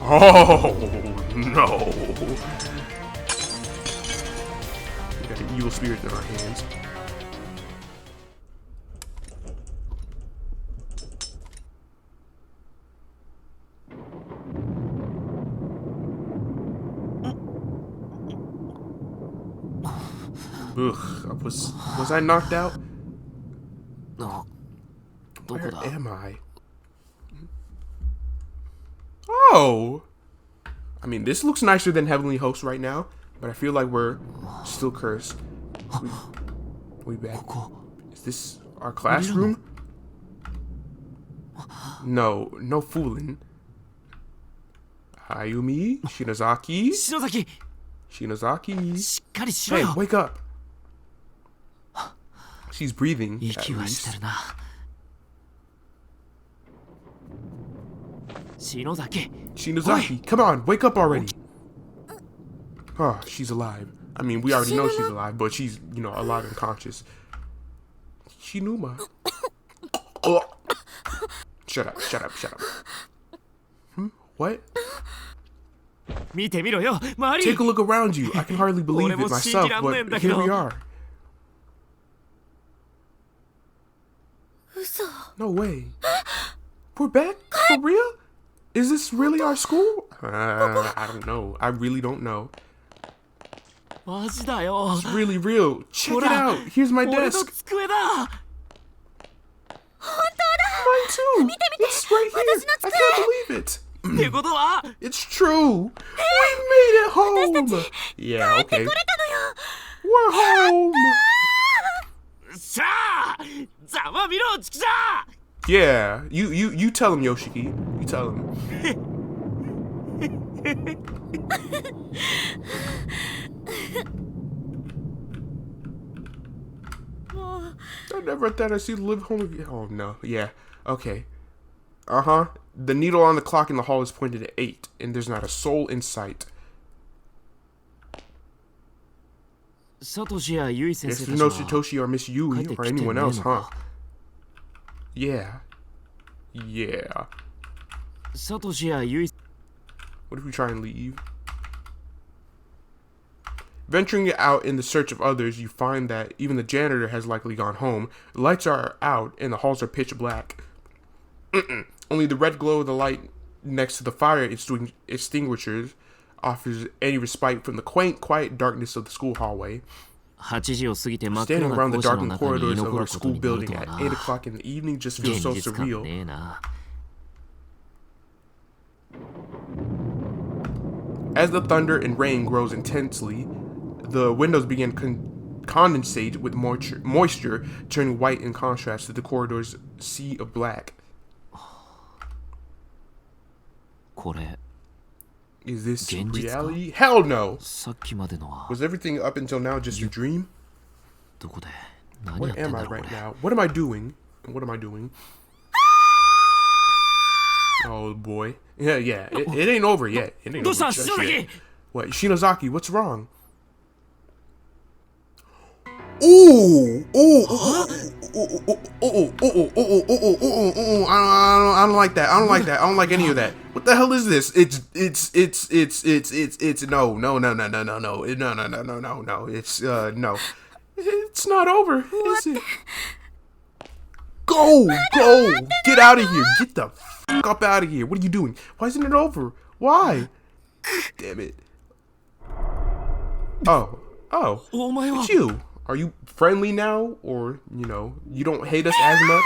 Oh, no. We got an evil spirit in our hands. Ugh, was I knocked out? あどこ Where だ am I? Oh! I mean, this looks nicer than Heavenly Host right now, but I feel like we're still cursed. We back. こ Is this our classroom? No, no fooling. Ayumi? Shinozaki? 篠崎 Shinozaki? しっかりしろ Hey, よ wake up! She's breathing, at 息はして least. るな篠崎 Shinozaki, come on, wake up already. Oh, she's alive. I mean, we already know she's alive, but she's, you know, alive and conscious. Shinuma. Oh. Shut up, shut up, shut up. What? 見てみろよ周り Take a look around you. I can hardly believe it myself, but here we are. 嘘 No way. We're back? For real? Is this really our school? I don't know. I really don't know. マジだよ It's really real. Check it ほら out. Here's my 俺の desk. 机だ Mine too. It's right here. I can't believe it. ってことは It's true. We made it home. Yeah, okay. 来れたのよ We're home. さあざまみろちくしゃ Yeah, you tell him, Yoshiki. You tell him. I never thought I'd see the live home again. Oh no, yeah, okay. The needle on the clock in the hall is pointed at 8, and there's not a soul in sight. サトシやユイ先 There's 生たち no は Satoshi or Miss Yui or anyone else, huh? Yeah. Yeah. サトシやユイ What if we try and leave? Venturing out in the search of others, you find that even the janitor has likely gone home. The lights are out and the halls are pitch black. Only the red glow of the light next to the fire extinguishers offers any respite from the quaint, quiet darkness of the school hallway. 8時を過ぎて真っ暗 Standing な around the 校舎の darkened 中に corridors 居 of 残 our ること school になる building とは at な 8 o'clock in the evening just feels 現 so 実感 surreal. ねえな As the thunder and rain grows intensely, the windows begin condensate with moisture, turning white in contrast to the corridor's sea of black. これ Is this 現実か？ reality? Hell no! さっきまでのは Was everything up until now just a dream? どこで何やっ What てん am だ I ろう right これ now? What am I doing? What am I doing? Oh boy. Yeah, yeah. It ain't over yet. It ain't どう over した just 篠 yet. 崎 What? Shinozaki, what's wrong? Ooh! Ooh! I don't like that. I don't like that. I don't like any of that. What the hell is this? It's no. It's no. It's not over, is it? Go! Get out of here. Get the fuck up out of here. What are you doing? Why isn't it over? Why? Damn it. Oh. お前は It's you. Are you friendly now? Or, you know, you don't hate us as much?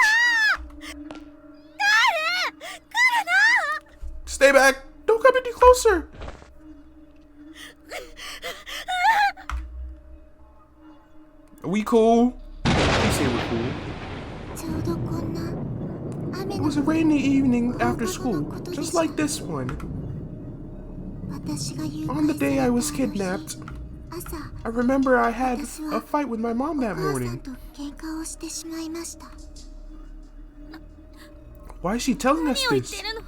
Stay back. Don't come any closer. Are we cool? Please say we're cool. ちょうどこんな雨 It の was a rainy evening after school, just like this one. 私が誘 On the 拐 day さ I れ was たあの日 kidnapped, I remember I had a fight with my mom お that 母さん morning. と喧嘩をしてしまいました。 Why is she telling us 何を言っ this? てるの？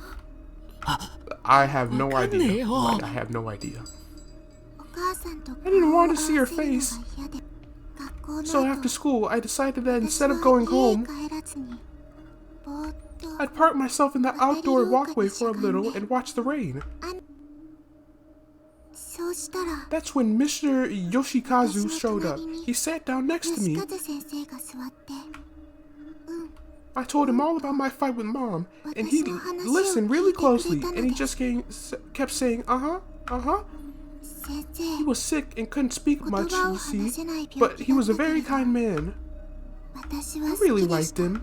I have no わかんねえ idea. よ。 Like, I have no idea. お母さんと I didn't 顔を want to see her 合わせるのが face. 嫌で、学校の So 後 after school, I decided that 私 instead は of going 家 home, へ帰らずにぼーっと I'd park myself in the outdoor walkway for a little and watch the rain. そうしたら That's when Mr. Yoshikazu showed up. He sat down next to 吉 me. 和先生が座って、 I told him all about my fight with Mom, and he listened really closely, and he just kept saying, uh-huh, uh-huh. 先 He 生、 was sick and couldn't speak 言 much, 葉を you 話 see, せない病 but 気 he だっ was a たけ very ど、 kind man. 私 I は好 really きでし liked た。 him.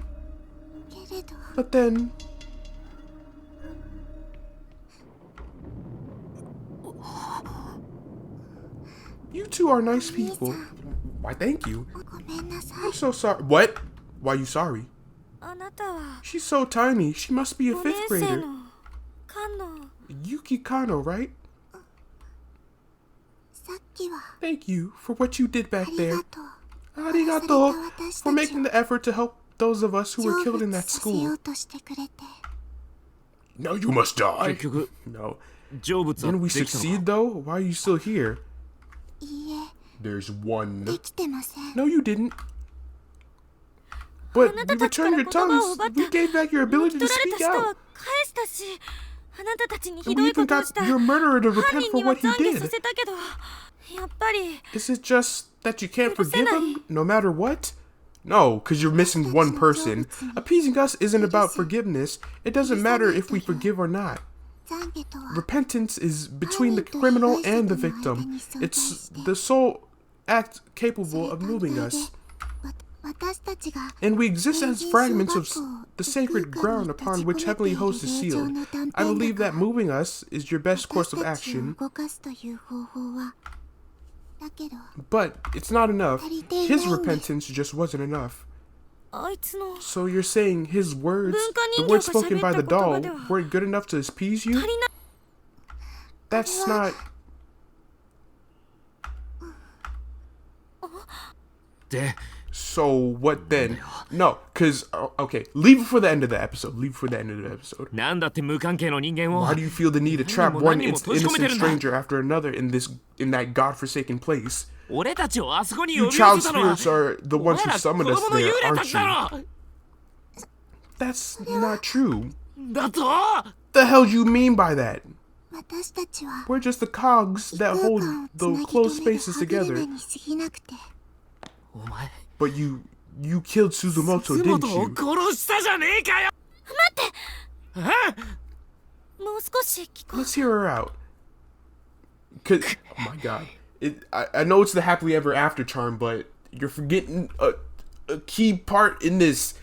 けれど、 But then... You two are nice people. Why, thank you. ごめんなさ I'm い。 so sorry. What? Why are you sorry? あなたは She's so tiny. She must be a 5 fifth 年生 grader. の菅野 Yuki Kano, right? さっきは Thank you for what you did あ back り there. がとう。 Arigato 私 for たち making を the effort to help those of us who were 成 killed in 仏 that させよ school. うとしてくれて。 Now you must die. 結局 No. 成仏は Didn't we できたの succeed か？ though? Why are you still here? いいえ、 There's one. できてません。 No, you didn't. But あ we なたたちか returned ら your 言葉を tongues. 奪った We gave back your 抜 ability き to 取られ speak た舌は out. 返したし、あなたたちにひ And ど we いこ even とを got した your murderer to 犯 repent 人 for には what he 懺悔さ did. せたけど、やっぱり Is it just that you can't forgive 許せない。 him no matter what? No, because you're missing one person. Appeasing us isn't about forgiveness. It doesn't matter if we forgive or not. 懺悔とは Repentance is between the criminal and the victim. It's the sole act capable of moving us. 私たちが And we exist as fragments of the sacred ground upon which heavenly host is sealed. I believe that moving us is your best course of 私たちを action. 動かすという方法は、だけど But it's not enough. His repentance just wasn't enough. あいつの So you're saying his words, the words spoken by the doll, weren't good enough to appease you? 足りない。 That's not... で So what then? No, because, okay, leave it for the end of the episode. Leave it for the end of the episode. なんだって無関係の人間を Why do you feel the need to trap one innocent stranger after another in that godforsaken place? 俺たちをあそこに You 呼び寄 child せたのは spirits are the お ones 前 who ら子 summoned us 供の there, 幽霊た aren't ちだ you? ろ That's not true. だと The hell do you mean by that? 私たちは We're just the cogs that 空 hold 間をつ the なぎ closed 止める spaces はぐれ together. 目に過ぎなくて、お前 But you killed Suzumoto, 鈴 didn't 本を you? 殺したじゃねえかよもう少し聞こう。 Let's hear her out. 'Cause, oh my god. I know it's the happily ever after charm, but you're forgetting a key part in this.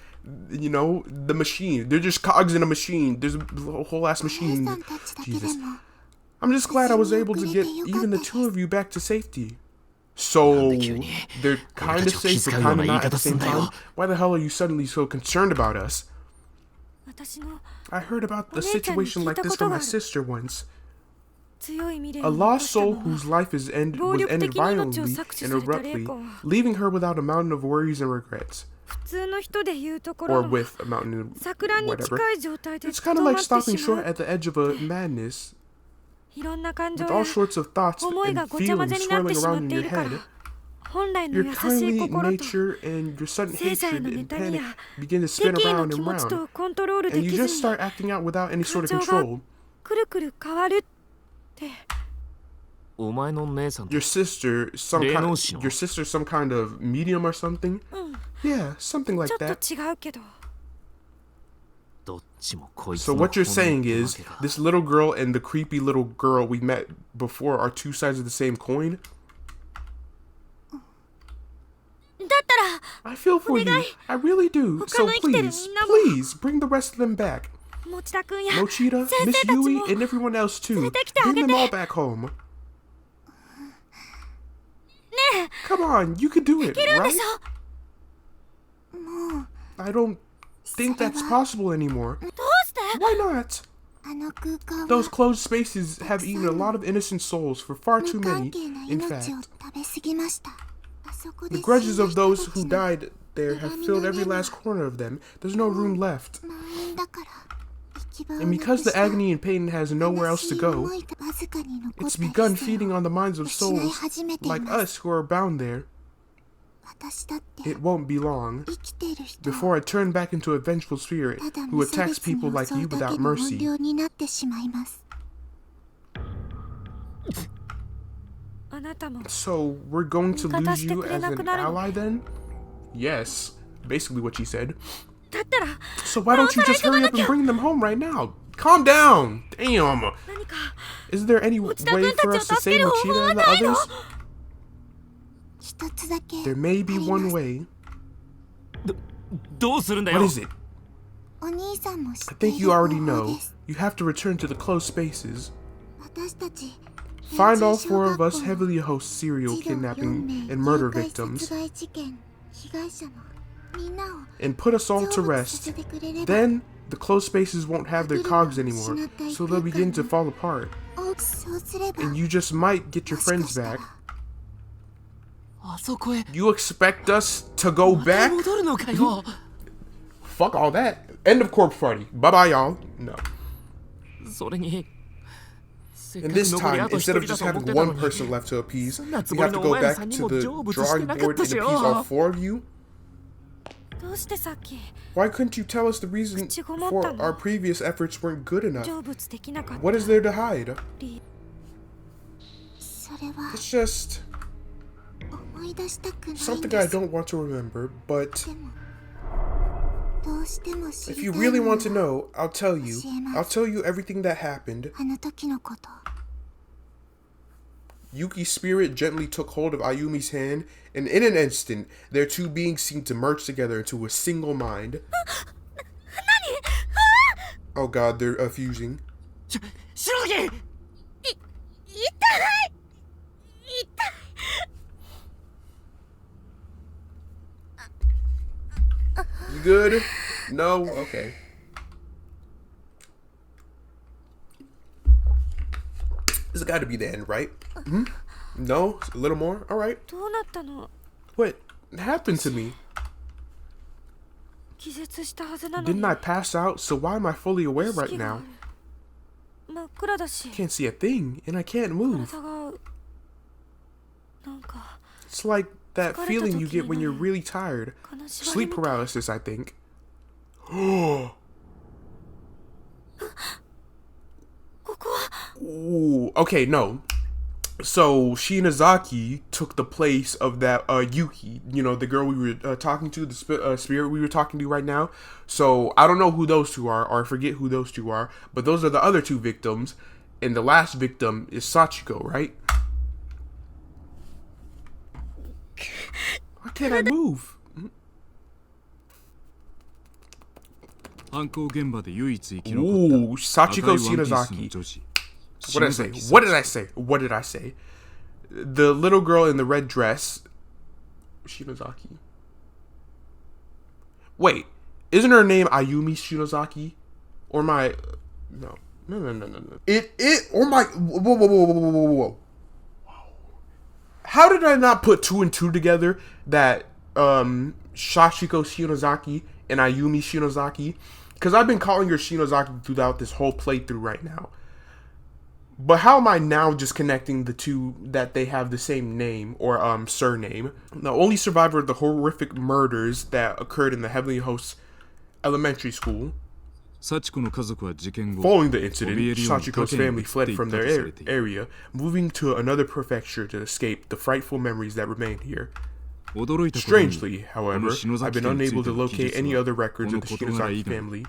You know, the machine. They're just cogs in a machine. There's a whole ass お姉 machine. さんたちだけで Jesus. も I'm just glad I was able to get even the two of you back to safety. So, they're kind of safe but kind of not at the same time? Why the hell are you suddenly so concerned about us? 私の I heard about a situation like this from my sister once. 強い未練 A を残 lost した soul のは whose life was ended violently and abruptly, leaving her without a mountain of worries and regrets. 普通の人で言うとこ Or ろの with a mountain of 錯乱に whatever. 近い状態で It's と kind ど of ま like って stopping し short まう at the edge of a madness, いろんな感情 with や all sorts of thoughts 思いが and ごちゃ混 feelings ぜになって swirling しまっ around in てい your るから head. 本来の Your 優しい kindly 心と nature and your sudden 正座へ hatred の and 妬み panic や begin to spin 敵意の around 気 and 持ち round, とコントロールで and き you ず just に start acting out without any sort of 感情が control. くるくる変わるって お前の姉さん Your sister, some kind of medium or something? うん Yeah, something ち like ょっ that. と違うけどどっちもこいつ So の what you're 本 saying 音ってわ is けか this little girl and the creepy little girl we met before are two sides of the same coin? だったら I feel for you. I really do. So 他の生きてる please, みんなも please bring the rest of them back. 持田君や Mochita, 先 Miss 生たち Yui, も and everyone else too. 連れてきてあげ Bring て them all back home. ね Come on, you can do it, えいけるんで right? しょ もう I don't think that's possible anymore. どうして Why not? Those closed spaces have eaten a lot of innocent souls for far too many, in fact. The grudges of those who died there have filled every last corner of them. There's no room left. And because the agony and pain has nowhere else to go, it's begun feeding on the minds of souls like us who are bound there. It won't be long before I turn back into a vengeful spirit who attacks people like you without mercy. So, we're going to lose you as an ally then? Yes, basically what she said. So why don't you just hurry up and bring them home right now? Calm down! Damn! Is there any way for us to save Mochida and the others? There may be one way. What is it? I think you already know. You have to return to the closed spaces. Find all 4 of us heavily host serial kidnapping and murder victims and put us all to rest. Then the closed spaces won't have their cogs anymore, so they'll begin to fall apart. And you just might get your friends back. You expect us to go back? Fuck all that. End of corpse party. Bye bye, y'all. No. And this time, instead of just having one person left to appease, we have to go back to the drawing board and appease all 4 of you? Why couldn't you tell us the reason for our previous efforts weren't good enough? What is there to hide? It's just something I don't want to remember, but if you really want to know, I'll tell you. I'll tell you everything that happened. Yuki's spirit gently took hold of Ayumi's hand, and in an instant, their 2 beings seemed to merge together into a single mind. Oh god, they're fusing. You good? No? Okay. This has got to be the end, right? Hmm? No? A little more? Alright. What happened to me? Didn't I pass out? So why am I fully aware right now? Can't see a thing, and I can't move. It's like that feeling you get when you're really tired. Sleep paralysis, I think. Ooh, okay, no. So Shinazaki took the place of that Yuki, you know, the girl we were talking to, the spirit we were talking to right now. So I don't know who those 2 are, or I forget who those 2 are, but those are the other 2 victims, and the last victim is Sachiko, right? Why can't I move? Ooh, Sachiko Shinazaki. What did I say? What did I say? What did I say? The little girl in the red dress. Shinozaki. Wait, isn't her name Ayumi Shinozaki? Or my... No. Or my... Whoa. How did I not put 2 and 2 together that Sachiko Shinozaki and Ayumi Shinozaki? Because I've been calling her Shinozaki throughout this whole playthrough right now. But how am I now just connecting the 2 that they have the same name or surname? The only survivor of the horrific murders that occurred in the Heavenly Host Elementary School. Following the incident, Sachiko's family fled from their area, moving to another prefecture to escape the frightful memories that remain here. Strangely, however, I've been unable to locate any other records of the Shinozaki family.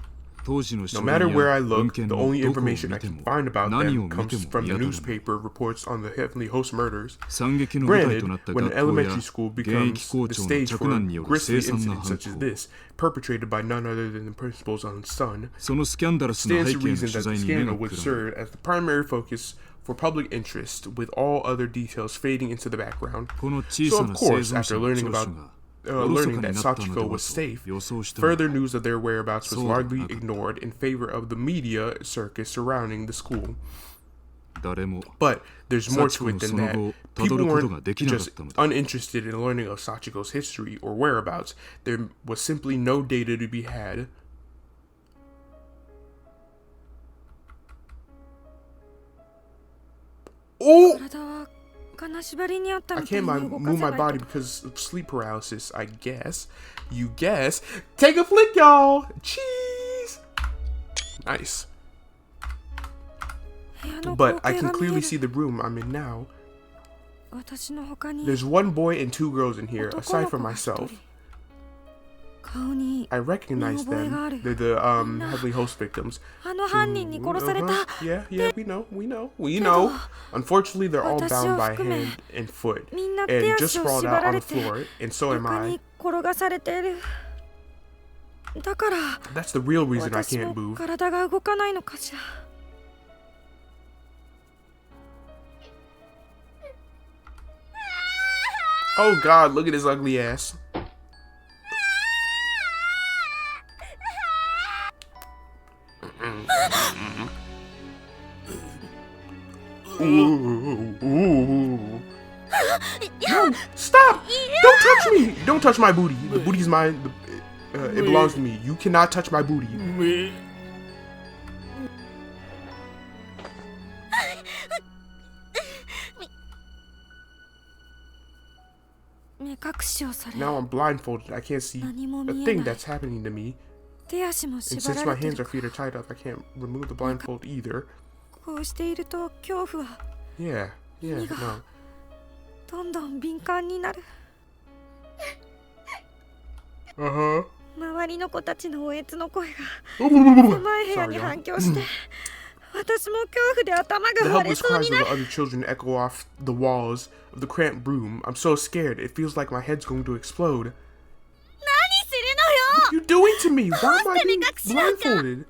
No matter where I look, the only information I can find about them comes from the newspaper reports on the Heavenly Host murders. Granted, when an elementary school becomes the stage for a grisly incident such as this, perpetrated by none other than the principal's own son, stands to reason that the scandal would serve as the primary focus for public interest, with all other details fading into the background. So of course, after learning about learning that Sachiko was safe, further news of their whereabouts was largely ignored in favor of the media circus surrounding the school. But there's more to it than that. People weren't just uninterested in learning of Sachiko's history or whereabouts. There was simply no data to be had. Oh! I can't move my body because of sleep paralysis, I guess. You guess. Take a flick, y'all! Cheese! Nice. But I can clearly see the room I'm in now. There's one boy and two girls in here, aside from myself. I recognize them. They're the Heavenly Host victims. Yeah, we know. Unfortunately, they're all bound by hand and foot, and just sprawled out on the floor, and so am I. That's the real reason I can't move. Oh God, look at his ugly ass. Ooh. No, stop! Don't touch me! Don't touch my booty. The booty's mine. It belongs to me. You cannot touch my booty. Now I'm blindfolded. I can't see a thing that's happening to me. And since my hands or feet are tied up, I can't remove the blindfold either. Yeah, no. Uh-huh. The helpless cries of the other children echo off the walls of the cramped room. I'm so scared. It feels like my head's going to explode. What are you doing to me? Why am I being blindfolded?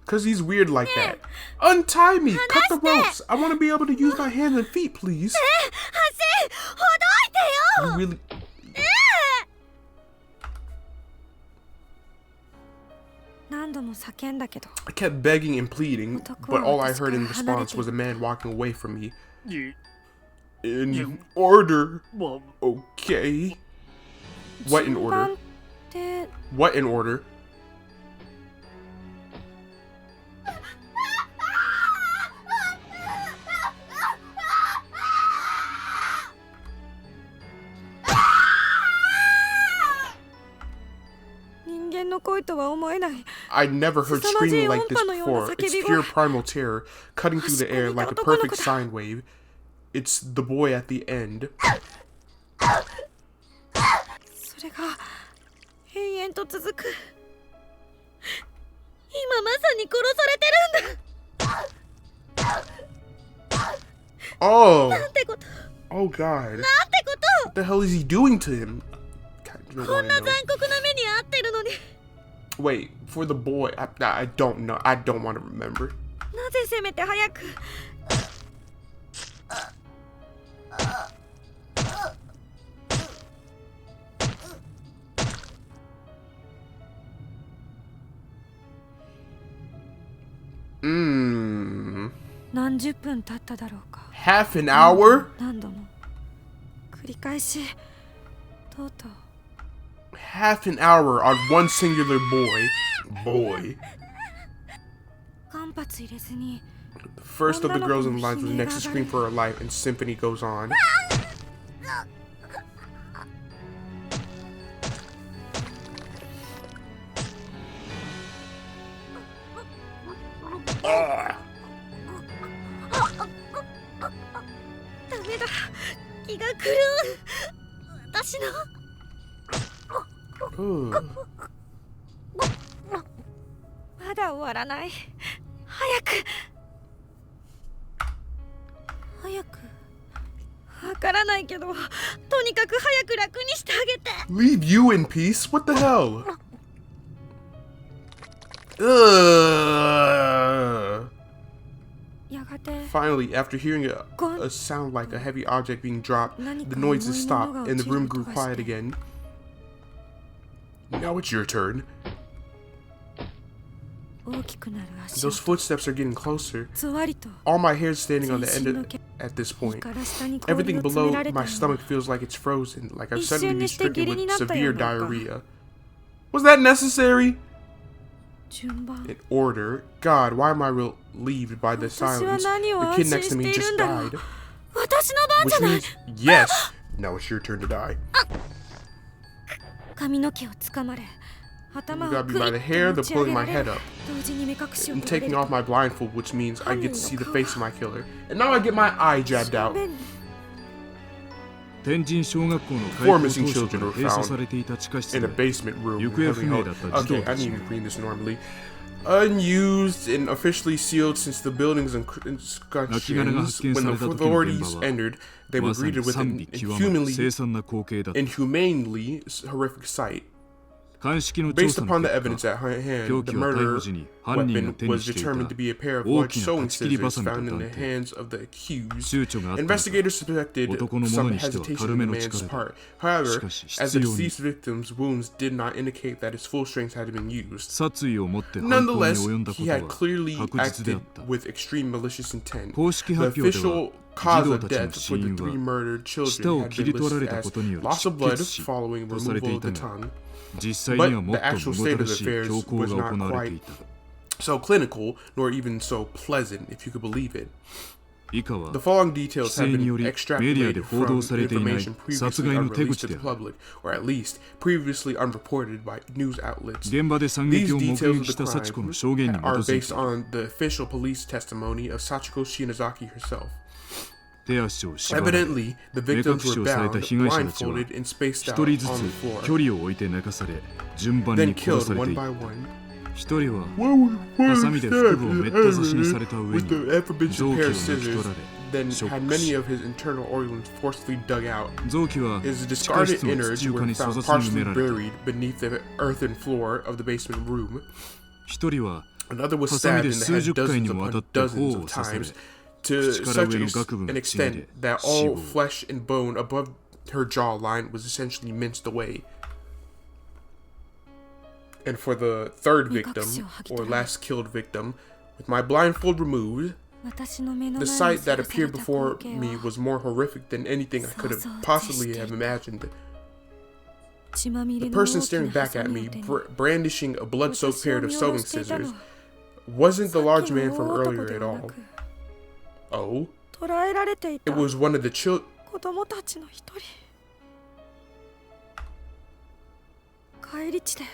Because he's weird like that. Untie me! Cut the ropes! I want to be able to use my hands and feet, please. You really... I kept begging and pleading, but all I heard in response was a man walking away from me. In order. Okay. What in order? What in order? I'd never heard screaming like this before. It's pure primal terror, cutting through the air like a perfect sine wave. It's the boy at the end. Oh! Oh God. What the hell is he doing to him? God, wait, for the boy, I don't know. I don't want to remember. Half an hour? Half an hour on one singular boy. The first of the girls in line was next to scream for her life, and symphony goes on. Leave you in peace? What the hell? て Finally, after hearing a sound like a heavy object being dropped, the noises stopped and the room grew quiet again. Now it's your turn. 大きくなる足 Those 音 footsteps are getting closer. つわりと All my hair's standing on the 全 end 身の of, 毛 at this 胃 point. から下に氷 Everything を詰め below られた my よう stomach な feels like it's frozen, like I've 一 suddenly 瞬 been にして stricken 下痢に with なったよ severe うな diarrhea. Was that necessary? 順番 In order. God, why am I relieved by the 私は silence? 何を The 安 kid 心 next し to me ている just んだろう died. 私の番じ Which ゃない means, yes! Now it's your turn to die. 髪の毛をつかまれ You 頭を got ク me イ by the ッ hair, と they're 持ち上 pulling げ my られ head up 同時に目隠しを and 取られ taking る off my blindfold, which means I get to see the face of my killer. And now I get my eye jabbed out. 正面に天神小学校の開 Four 校 missing 当初か children ら were 閉鎖 found されていた地下室 in a で basement room. 行方不 Heavily 明 held- だった児童 Okay, た I ち didn't even read this normally. Unused and officially sealed since the building's instructions. When the authorities entered, they ま were さに greeted with 賛 an 美極まる inhumanly, 凄惨な光景だった。 inhumanely horrific sight. 鑑識の調 Based 査の upon the 結 evidence 果 at hand, 凶 the 器は逮 murder 捕時に犯人が weapon 手に was していた determined to be a pair of 大 large きな sewing 立ち切り scissors バサミだ found った in ん the で hands of the accused. 躊躇があったのか Investigators suspected 男のもの some にしては hesitation 軽 on め the の man's 力だ part. However, しかし as the 必要に deceased victim's wounds did not indicate that his full strength had been used. 殺意を持って犯行に Nonetheless, 及んだこ he と had は clearly 確実であ acted った with extreme malicious intent. 公式 The 発表では official 児 cause 童 of たちの death 死 for the 因 three は murdered 舌 children を had 切り been 取られ listed た as ことによる loss of 失 blood 血死 following とされて removal い of た the が tongue. 実際には But もっ the と actual む state ごた of らしい affairs 凶行 was が not 行われて quite いた so clinical, nor even so pleasant, if you could believe it. 以下は The following 不 details 正 have によ been りメディアで extrapolated 報道 from されていない information 殺 previously 害の手 unreleased 口 to で the ある public, or at least previously unreported by news outlets. 現場で惨劇 These を目 details 撃 of し the た幸子の crime 証言に基 are づい based て on the official police testimony of Sachiko Shinozaki herself. 手足を縛られ Evidently, the 目隠 victims し were をされ bound, た被害者たちは blindfolded, and spaced 一 out 人ず on the つ floor, 距離を置いて寝かされ順番 then に殺 killed されて one いた by one. 一人は One ハサミで腹部をめった刺しにされた上 with に the 臓 aforementioned 器を pair 抜 of き取 scissors, られ then ショッ had クし many of his internal organs forcibly dug out. 臓器は His 地下 discarded 室の innards 地床 were に粗 found 雑に埋め partially られた buried beneath the earthen floor of the basement room. 一人は Another was ハサミ stabbed で in the 数 head 十回 dozens にもわたっ upon て dozens 頬を of 刺され times, to 口から such 上の顎部 an がちぎれ extent that 死 all 亡 flesh and bone above her jawline was essentially minced away. And for the third victim, or last killed victim, with my blindfold removed, 私の目の the 前に sight さ that らさ appeared れた before 光景 me は was more horrific than anything I could have possibly have imagined. 血まみれ The の大 person き staring なハ back サ at ミ me, を手に brandishing a blood-soaked 私 pair を of 見下ろ sewing していたの scissors, は wasn't the さっ large き man の from 大男 earlier で at はな all. く Oh, 捕らえられてい it た was one of the 子供たちの一人帰り地で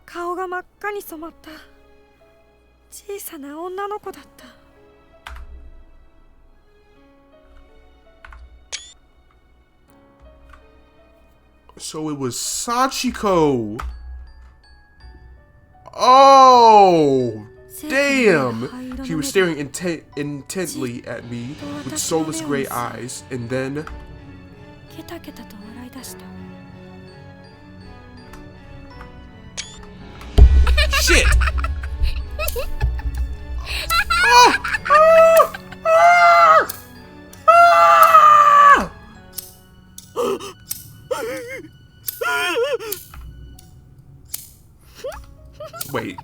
顔が真っ赤に染まった小さな女の子だった So it was Sachiko. Oh, damn. She was staring intently at me with soulless gray eyes, and then ケタケタと笑い出した shit. Oh, oh, ah, ah. Wait.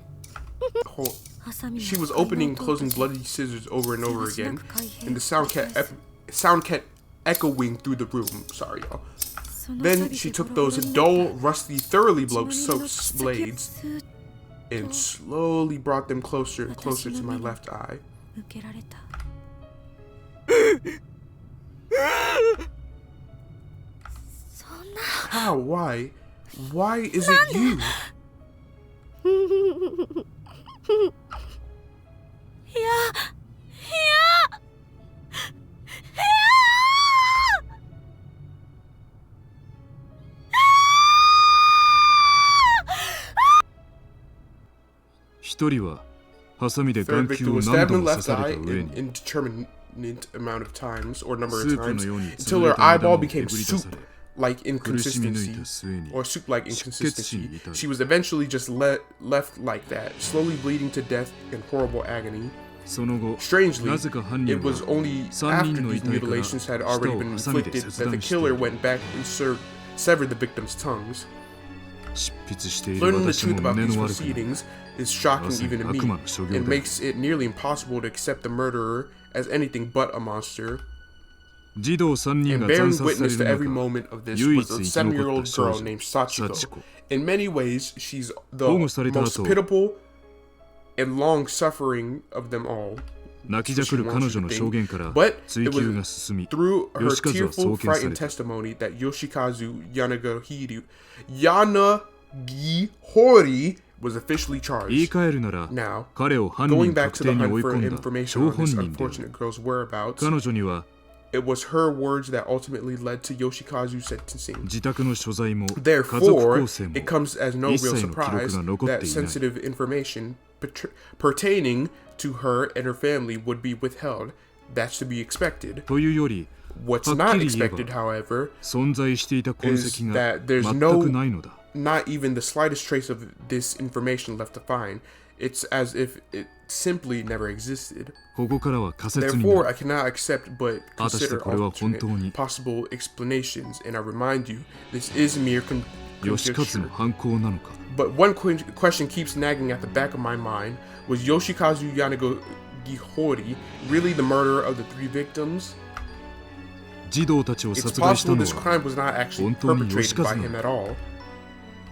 Hold. ハサミは She was opening and closing bloody scissors over and over again, and the sound kept echoing through the room. Sorry, y'all. Then she took those dull, rusty, thoroughly soaked blades and slowly brought them closer and closer to my left eye. 向けられたそんな How? Why? Why is it you? いや一人はハサミで Third 眼球 victim を was 何 stabbed 度 in も the 刺 left され eye た上 an に indeterminate amount of times or number ス of ープの times ように until 潰れ her た eyeball 目玉をえ became ぐり出され soup-like 苦しみ抜い inconsistency た末に or soup-like 出血死に inconsistency. 至る She was eventually just left like that, slowly bleeding to death in horrible agony. その後 Strangely, なぜか犯 it 人 was は only 3 after 人の these 遺体から mutilations had 舌 already を been ハサミで inflicted 切 that the 断して killer went back and severed the victim's tongues. 執筆している Learning the 私も truth about 胸 these の悪くなる proceedings is shocking まさに even to me. 悪魔の所業 It だよ makes it nearly impossible to accept the murderer as anything but a monster. 児童3人 And が惨 bearing 殺され witness to る every 中 moment of this 唯 was 一 a 生き残った 7-year-old 少 girl 女 named Sachiko. Sachiko. In many ways, she's the 保護された most 後 pitiful and long-suffering of them all. 泣きじゃくる彼女の証言から But 追 it 及が was 進み through her 吉和は tearful, 送検さ frightened れた testimony that Yoshikazu Yanagihori was officially 言い charged. 換えるなら Now, 彼を犯 going 人 back 確 to the 定に hunt 追い for 込んだ information 張 on this 本人である unfortunate girl's whereabouts, 彼女には it was her words that ultimately led to Yoshikazu's sentencing. 自宅の所在も家族 Therefore, 構成も it comes as no 一切 real の記録 surprise が残っていない that sensitive information pertaining to her and her family would be withheld. That's to be expected. というより What's はっ not きり言え expected, ば however, 存在していた痕跡 is が that there's 全 no くないのだ not even the slightest trace of this information left to find. It's as if it simply never existed. ここからは仮説にな Therefore, る I cannot accept but 果たして consider これは本 alternate 当に possible explanations, and I remind you, this is mere 吉和 conjecture. の犯行なのか But one question keeps nagging at the back of my mind. Was Yoshikazu Yanagihori really the murderer of the 3 victims? 児童たちを It's 殺害した possible の this は crime was not actually 本当に perpetrated 吉和 by な him の at all.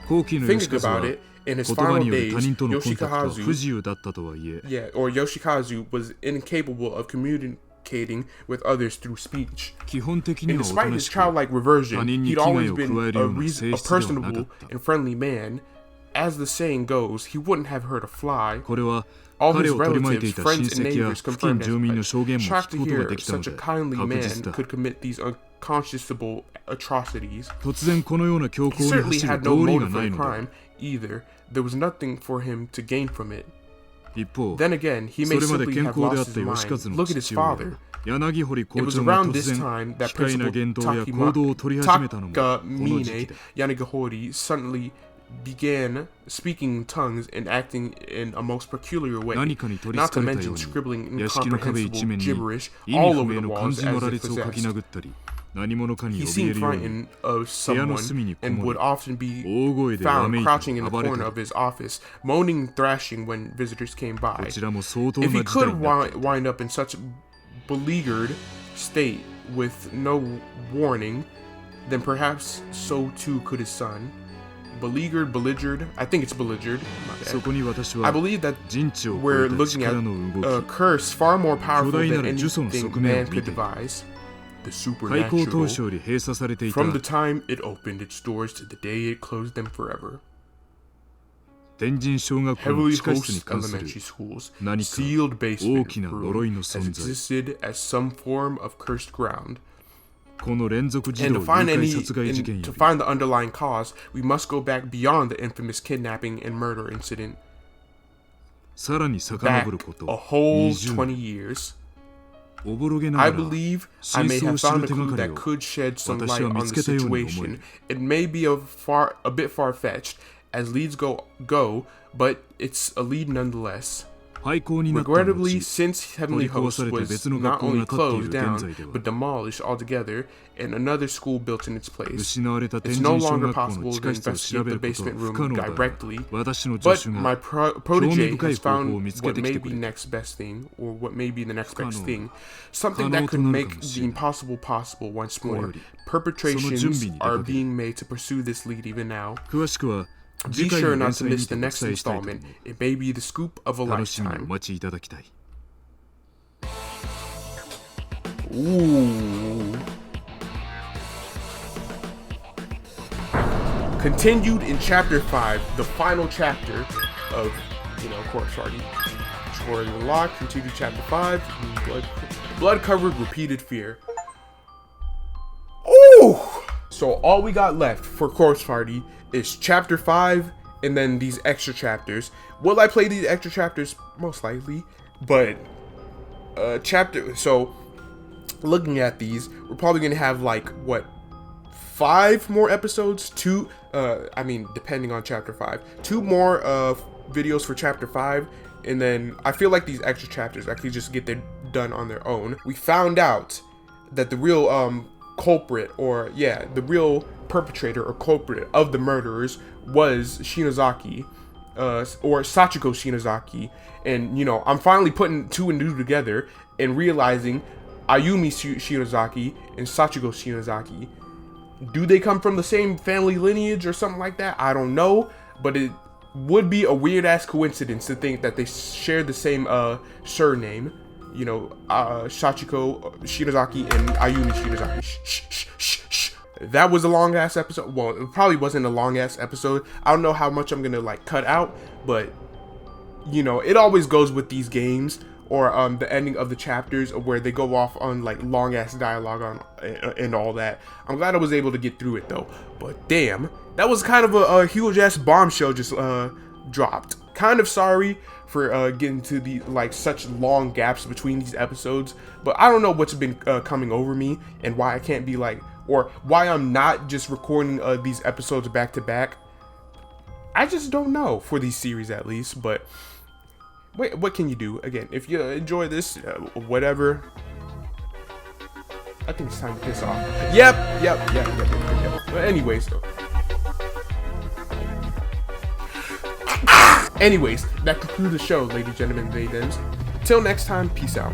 後期の Thinking 吉和 about は it, in his 言葉 final による他 days, 人とのコンタクトは不 Yoshikazu, 自由だったとはいえ yeah, or Yoshikazu was incapable of communicating with others through speech. 基本的に And はおと despite な his しく childlike reversion, 他人に he'd 危害 always を been 加える a, ような性 a 質ではなか personable った and friendly man. As the saying goes, he wouldn't have hurt a fly. これは All 彼 his を取り巻いてい relatives, た親 friends, and 戚や neighbors 付近 confirmed 住民の as 証言も聞 shocked く to ことが hear できたの such で a kindly 確 man 実だ could commit these unconscionable atrocities. 突然このような強行 He に certainly 走る had 道 no 理が motive な for い the のだ crime either. There was nothing for him to gain from it. 一方 Then again, he そ may れまで simply 健 have 康であ lost っ his た吉和 mind. の Look at his 父親 father. 柳堀 It 校 was 長が around 突 this 然 time that 奇怪な Principal 言動や行動を取り始めたのもこの時期 Takamine だ Yanagihori suddenly began speaking in tongues and acting in a most peculiar way, 何かに取り not つか to れたよ mention う scribbling に屋敷の壁一 incomprehensible 面に gibberish 意味 all 不 over 明 the の漢 walls 字の as 羅 if 列を書き possessed. 殴ったり何者かに He 怯え seemed るように frightened of 部屋の someone 隅にこ and も would り often be 大声でわめ found いた crouching り in the 暴れ corner た of り his office, moaning and thrashing when visitors came こ by. ちらも相当 If な he 事態 could になっていた wind up in such a beleaguered state with no warning, then perhaps so too could his son. Belligered, I think it's belligered. My そ bad. I こに私は believe that 人知を超 we're えた looking 力 at の動 a き curse far more powerful 巨大 than なる呪詛の anything 側面を man 見 could ている devise. The 開校当 supernatural. 初より閉鎖されていた From the time it opened its doors to the day it closed them forever. 天神小学校の Heavily 地下室に host 関する elementary schools, 何か sealed 大 basement きな room 呪いの has 存在 existed as some form of cursed ground. この連続児 And 童 to 誘 find 拐殺害事件 and よ to り find the underlying cause, we must go back beyond the infamous kidnapping and murder incident, さらに back 遡るこ a と whole 20 20 years. おぼろげな I がら believe I may 真相を have 知る found a 手が clue かり that を could shed some 私 light は on 見 the つけたように思える situation. It may be a bit far-fetched as leads go, but it's a lead nonetheless. 廃校になった後 Regrettably, since Heavenly 取り壊 Host されて was 別の not 学校が only 建ってい closed る down, 現在では but demolished altogether, and another school built in its place. 失われた天 It's no 神小 longer 学校の possible 地 to 下室を調 investigate べ the ることは basement 不 room 可能だが directly, 私の助 but 手 my が protege 興味深い has 方法を found 見つけ what てき may てく be れた next best thing, or what may be the next 不可能 best が thing. Something 可能 that と could なる make かもし the れない impossible possible once これ more. より Perpetrations その準備に出かける are being made to pursue this lead even now. 詳しくは Be 次回 sure の連 not to 載に miss て the お next 伝えしたいと思 installment. う It may be the scoop of a 楽しみにお lifetime. 待ちいただきたい Ooh. Continued in chapter 5, the final chapter of, Corpse Party. Exploring the lock, continued chapter 5, blood-covered repeated fear. Ooh! So all we got left for Corpse Party is chapter 5 and then these extra chapters. Will I play these extra chapters? Most likely. But, so looking at these, we're probably gonna have 5 more episodes, depending on chapter 5, 2 more videos for chapter 5, and then I feel like these extra chapters actually just get done on their own. We found out that the real culprit, or yeah, the real perpetrator or culprit of the murderers was Shinozaki, or Sachiko Shinozaki. And you know, I'm finally putting 2 and 2 together and realizing Ayumi Shinozaki and Sachiko Shinozaki, do they come from the same family lineage or something like that? I don't know, but it would be a weird ass coincidence to think that they share the same surname. You know, Sachiko Shinozaki and Ayumi Shinozaki. That was a long ass episode. Well, it probably wasn't a long ass episode. I don't know how much I'm gonna like cut out, but you know, it always goes with these games, or the ending of the chapters where they go off on like long ass dialogue on and all that. I'm glad I was able to get through it though. But damn, that was kind of a huge ass bombshell just dropped. Kind of sorry for getting to the like such long gaps between these episodes, but I don't know what's been coming over me and why I can't be like, or why I'm not just recording these episodes back to back. I just don't know, for these series at least. But wait, what can you do? Again, if you enjoy this, whatever, I think it's time to piss off. Yep. But anyways, that concludes the show, ladies, gentlemen, ladies. Till next time, peace out.